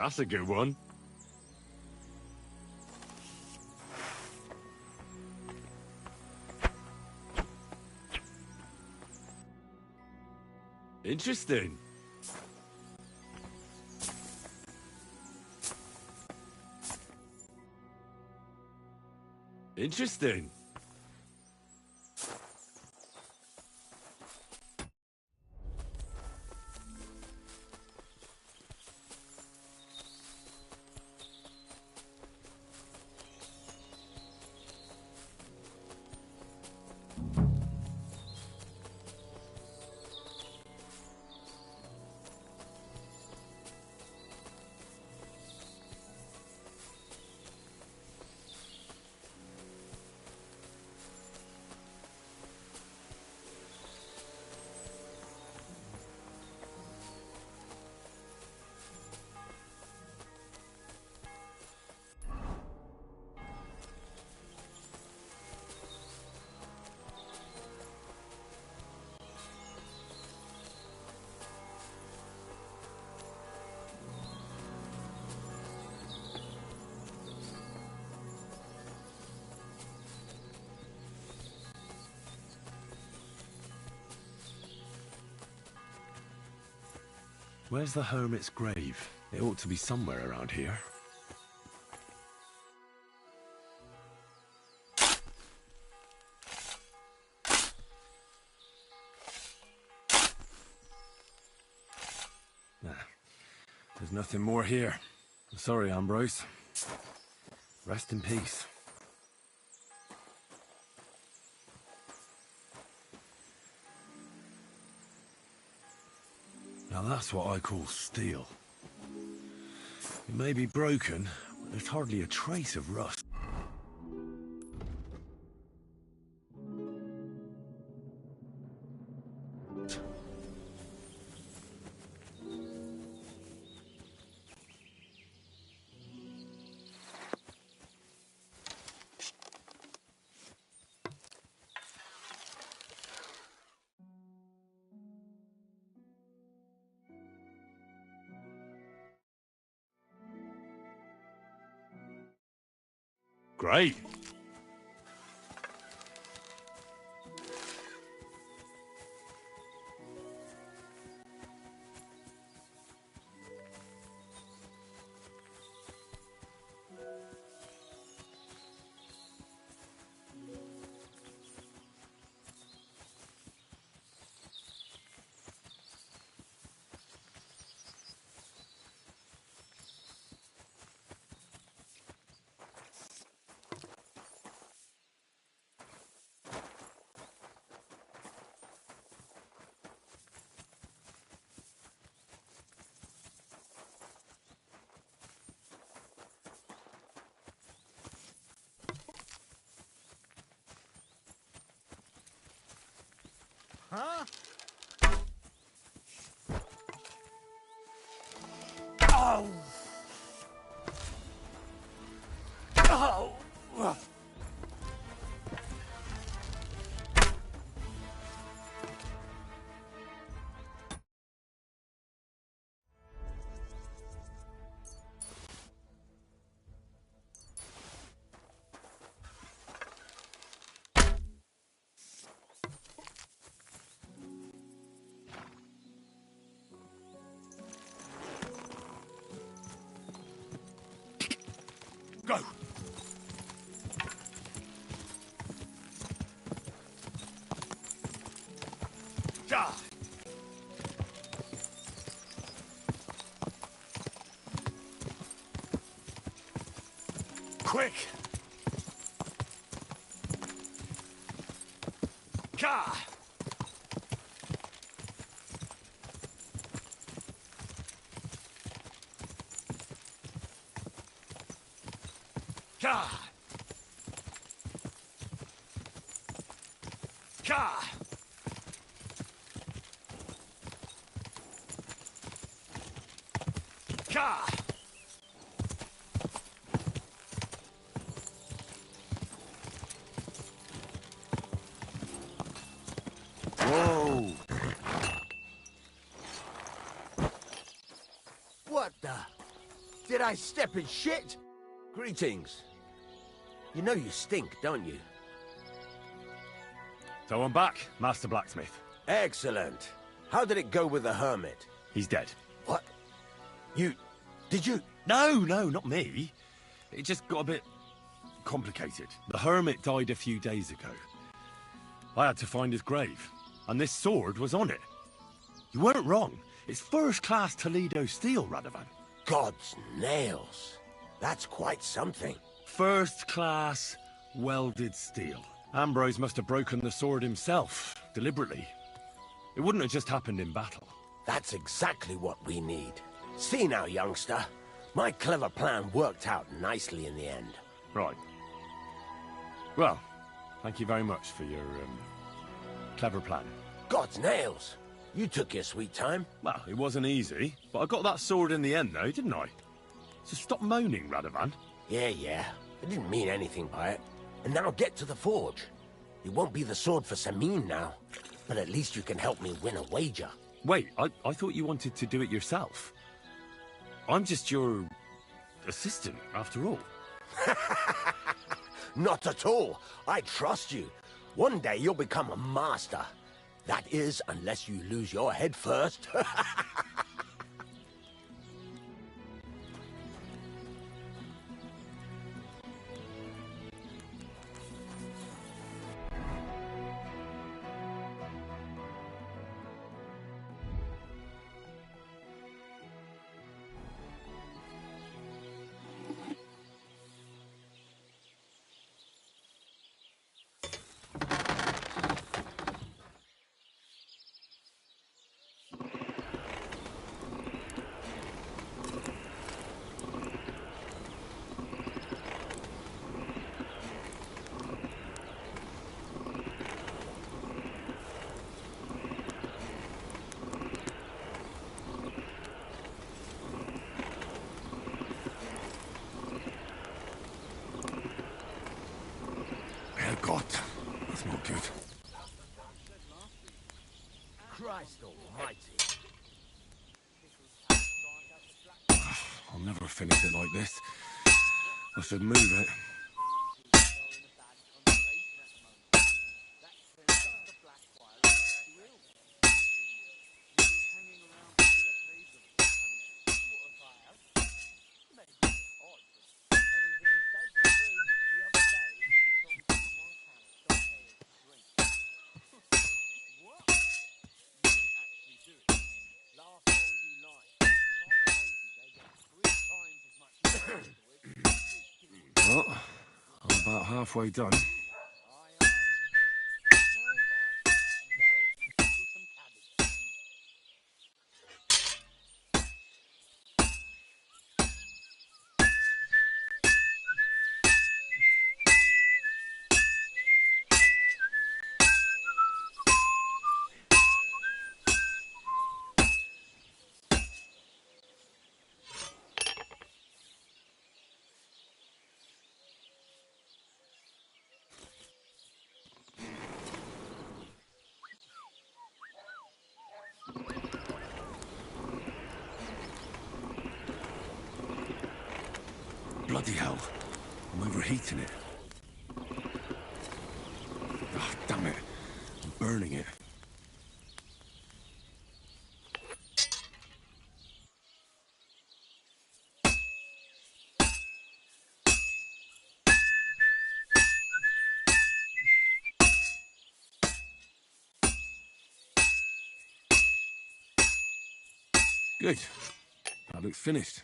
That's a good one. Interesting. Interesting. Where's the hermit's grave? It ought to be somewhere around here. Nah, there's nothing more here. I'm sorry, Ambrose. Rest in peace. Now that's what I call steel. It may be broken, but there's hardly a trace of rust. Great. Huh? Oh! Oh! Go! Die! Quick! Car! Car! Car! Car! Whoa! What the? Did I step in shit? Greetings. You know you stink, don't you? So I'm back, Master Blacksmith. Excellent. How did it go with the hermit? He's dead. What? Did you? No, not me. It just got a bit complicated. The hermit died a few days ago. I had to find his grave, and this sword was on it. You weren't wrong. It's first-class Toledo steel, Radovan. God's nails. That's quite something. First-class welded steel. Ambrose must have broken the sword himself, deliberately. It wouldn't have just happened in battle. That's exactly what we need. See now, youngster. My clever plan worked out nicely in the end. Right. Well, thank you very much for your, clever plan. God's nails. You took your sweet time. Well, it wasn't easy, but I got that sword in the end, though, didn't I? So stop moaning, Radovan. Yeah. I didn't mean anything by it. And now get to the forge. It won't be the sword for Samin now, but at least you can help me win a wager. Wait, I thought you wanted to do it yourself. I'm just your assistant, after all. Not at all. I trust you. One day you'll become a master. That is, unless you lose your head first. Christ almighty. I'll never finish it like this. I should move it. Well, I'm about halfway done. Bloody hell. I'm overheating it. Ah, damn it. I'm burning it. Good. That looks finished.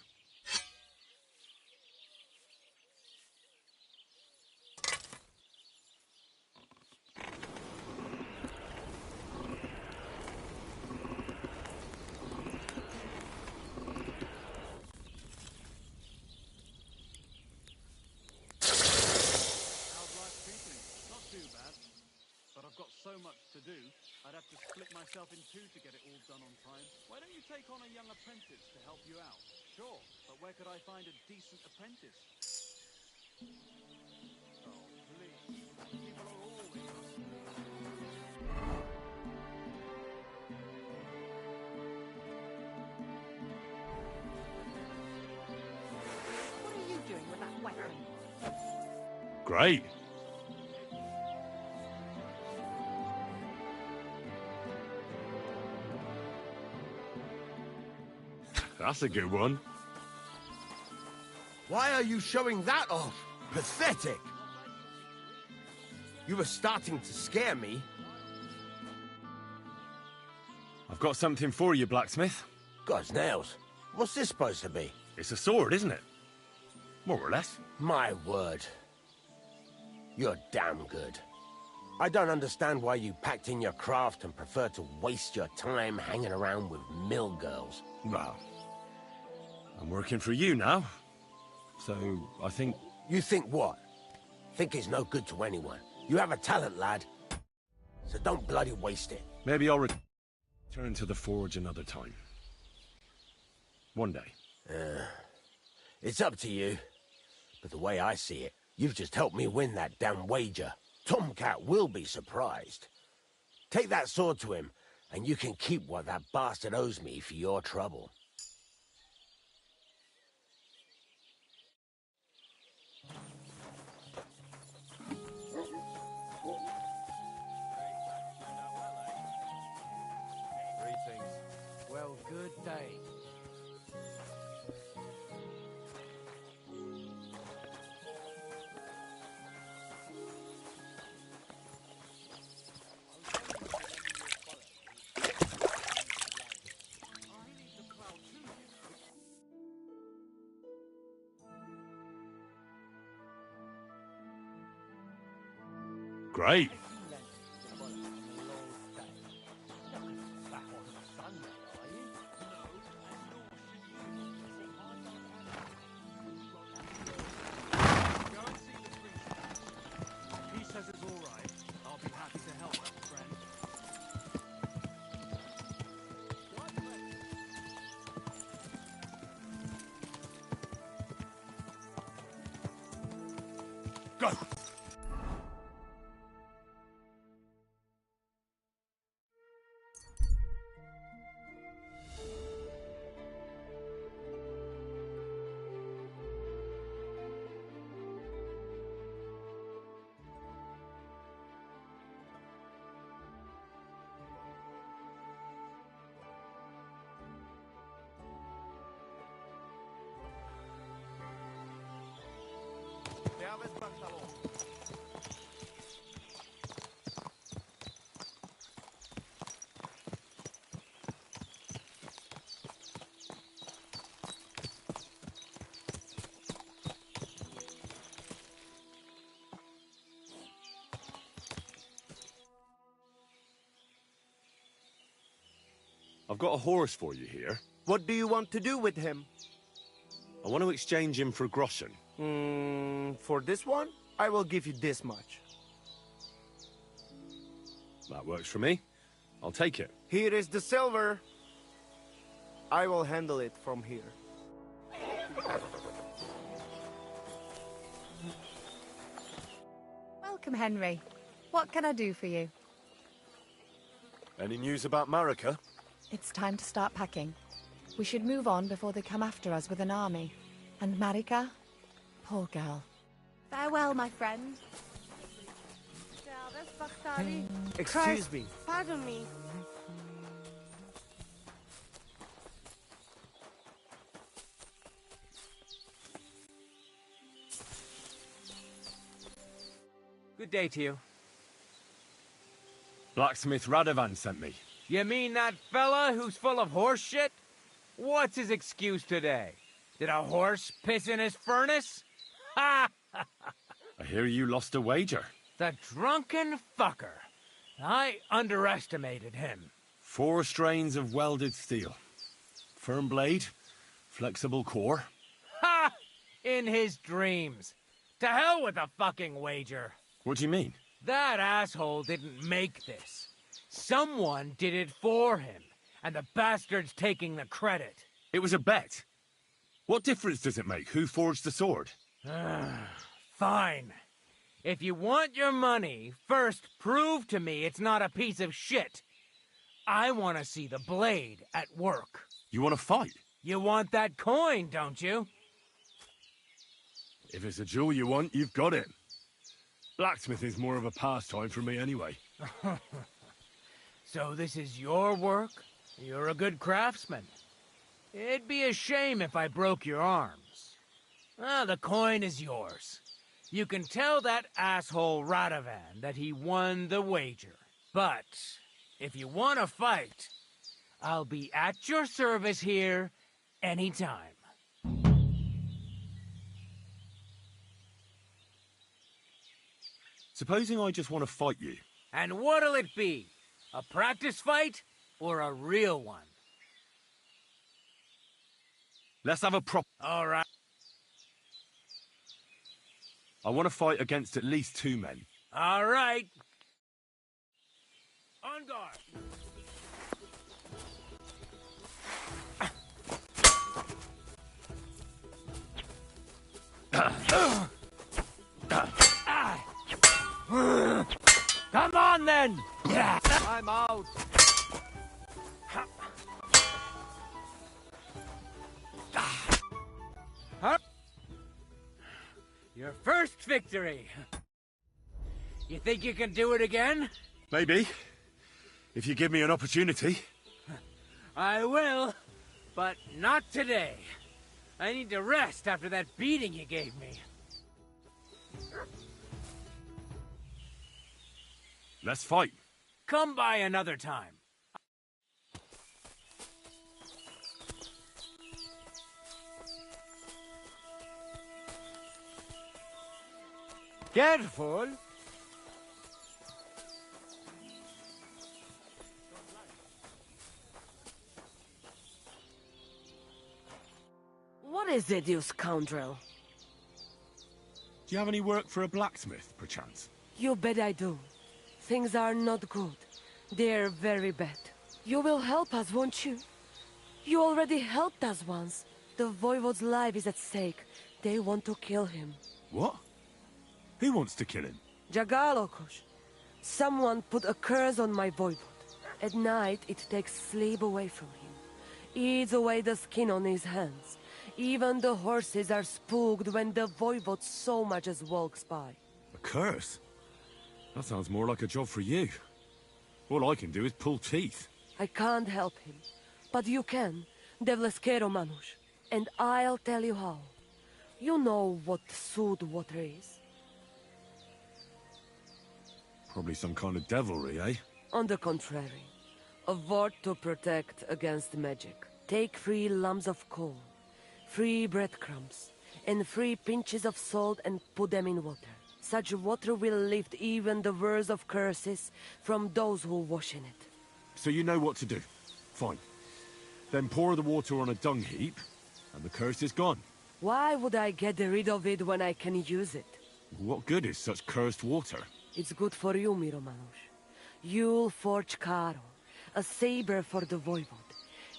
So much to do, I'd have to split myself in two to get it all done on time. Why don't you take on a young apprentice to help you out? Sure, but where could I find a decent apprentice? Oh, please. People are always... What are you doing with that weapon? Great. That's a good one. Why are you showing that off? Pathetic! You were starting to scare me. I've got something for you, blacksmith. God's nails. What's this supposed to be? It's a sword, isn't it? More or less. My word. You're damn good. I don't understand why you packed in your craft and prefer to waste your time hanging around with mill girls. Well, I'm working for you now. So, I think... You think what? Think is no good to anyone. You have a talent, lad. So don't bloody waste it. Maybe I'll return to the forge another time. One day. It's up to you. But the way I see it, you've just helped me win that damn wager. Tomcat will be surprised. Take that sword to him, and you can keep what that bastard owes me for your trouble. Well, good day. Great. Go! I've got a horse for you here. What do you want to do with him? I want to exchange him for groschen. For this one, I will give you this much. That works for me. I'll take it. Here is the silver. I will handle it from here. Welcome, Henry. What can I do for you? Any news about Marika? It's time to start packing. We should move on before they come after us with an army. And Marika? Poor girl. Farewell, my friend. Excuse me. Pardon me. Good day to you. Blacksmith Radovan sent me. You mean that fella who's full of horse shit? What's his excuse today? Did a horse piss in his furnace? Ha! I hear you lost a wager. The drunken fucker. I underestimated him. 4 strains of welded steel. Firm blade, flexible core. Ha! In his dreams. To hell with the fucking wager. What do you mean? That asshole didn't make this. Someone did it for him, and the bastard's taking the credit. It was a bet. What difference does it make who forged the sword? Fine. If you want your money, first prove to me it's not a piece of shit. I want to see the blade at work. You want to fight? You want that coin, don't you? If it's a jewel you want, you've got it. Blacksmith is more of a pastime for me anyway. So this is your work? You're a good craftsman. It'd be a shame if I broke your arms. The coin is yours. You can tell that asshole Radovan that he won the wager. But if you want to fight, I'll be at your service here anytime. Supposing I just want to fight you. And what'll it be? A practice fight or a real one? Let's have a All right. I want to fight against at least 2 men. All right. On guard. Come on, then! I'm out. Huh? Your first victory. You think you can do it again? Maybe. If you give me an opportunity. I will, but not today. I need to rest after that beating you gave me. Let's fight. Come by another time. Careful. What is it, you scoundrel? Do you have any work for a blacksmith, perchance? You bet I do. Things are not good. They're very bad. You will help us, won't you? You already helped us once. The Voivode's life is at stake. They want to kill him. What? Who wants to kill him? Jagalokos. Someone put a curse on my Voivode. At night, it takes sleep away from him. Eats away the skin on his hands. Even the horses are spooked when the Voivode so much as walks by. A curse? That sounds more like a job for you. All I can do is pull teeth. I can't help him. But you can, Devleskero Manush. And I'll tell you how. You know what sooth water is. Probably some kind of devilry, eh? On the contrary. A ward to protect against magic. Take 3 lumps of coal, 3 breadcrumbs, and 3 pinches of salt and put them in water. Such water will lift even the worst of curses from those who wash in it. So you know what to do. Fine. Then pour the water on a dung heap, and the curse is gone. Why would I get rid of it when I can use it? What good is such cursed water? It's good for you, Miromanush. You'll forge Karo, a saber for the Voivod.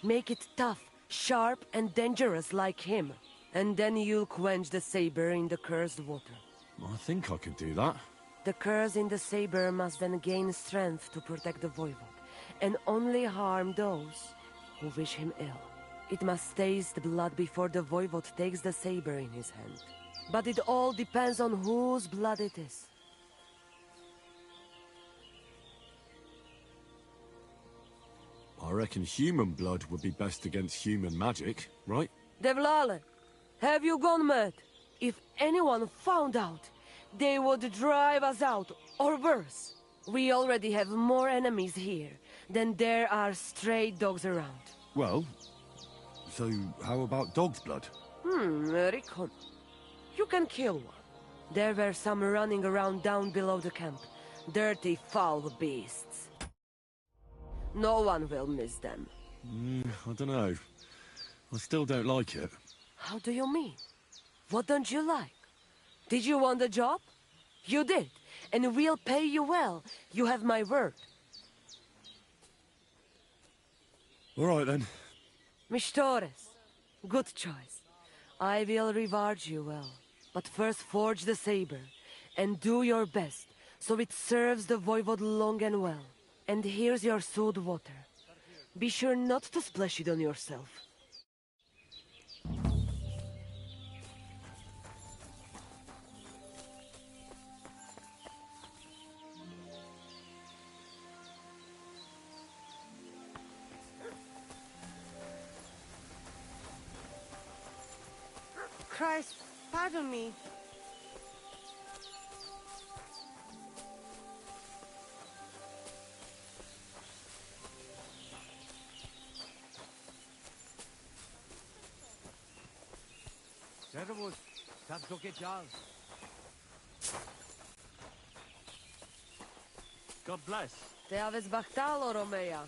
Make it tough, sharp, and dangerous like him. And then you'll quench the saber in the cursed water. I think I could do that. The curse in the saber must then gain strength to protect the Voivod, and only harm those who wish him ill. It must taste the blood before the Voivod takes the saber in his hand. But it all depends on whose blood it is. I reckon human blood would be best against human magic, right? Devlale, have you gone mad? If anyone found out, they would drive us out, or worse. We already have more enemies here than there are stray dogs around. Well, so how about dog's blood? Rikon. You can kill one. There were some running around down below the camp. Dirty, foul beasts. No one will miss them. I don't know. I still don't like it. How do you mean? What don't you like? Did you want the job? You did, and we'll pay you well. You have my word. All right, then. Mistores, good choice. I will reward you well. But first forge the saber, and do your best, so it serves the Voivod long and well. And here's your sewed water. Be sure not to splash it on yourself. Christ, pardon me. Servus, God bless. Te aveți bactalo, Romea.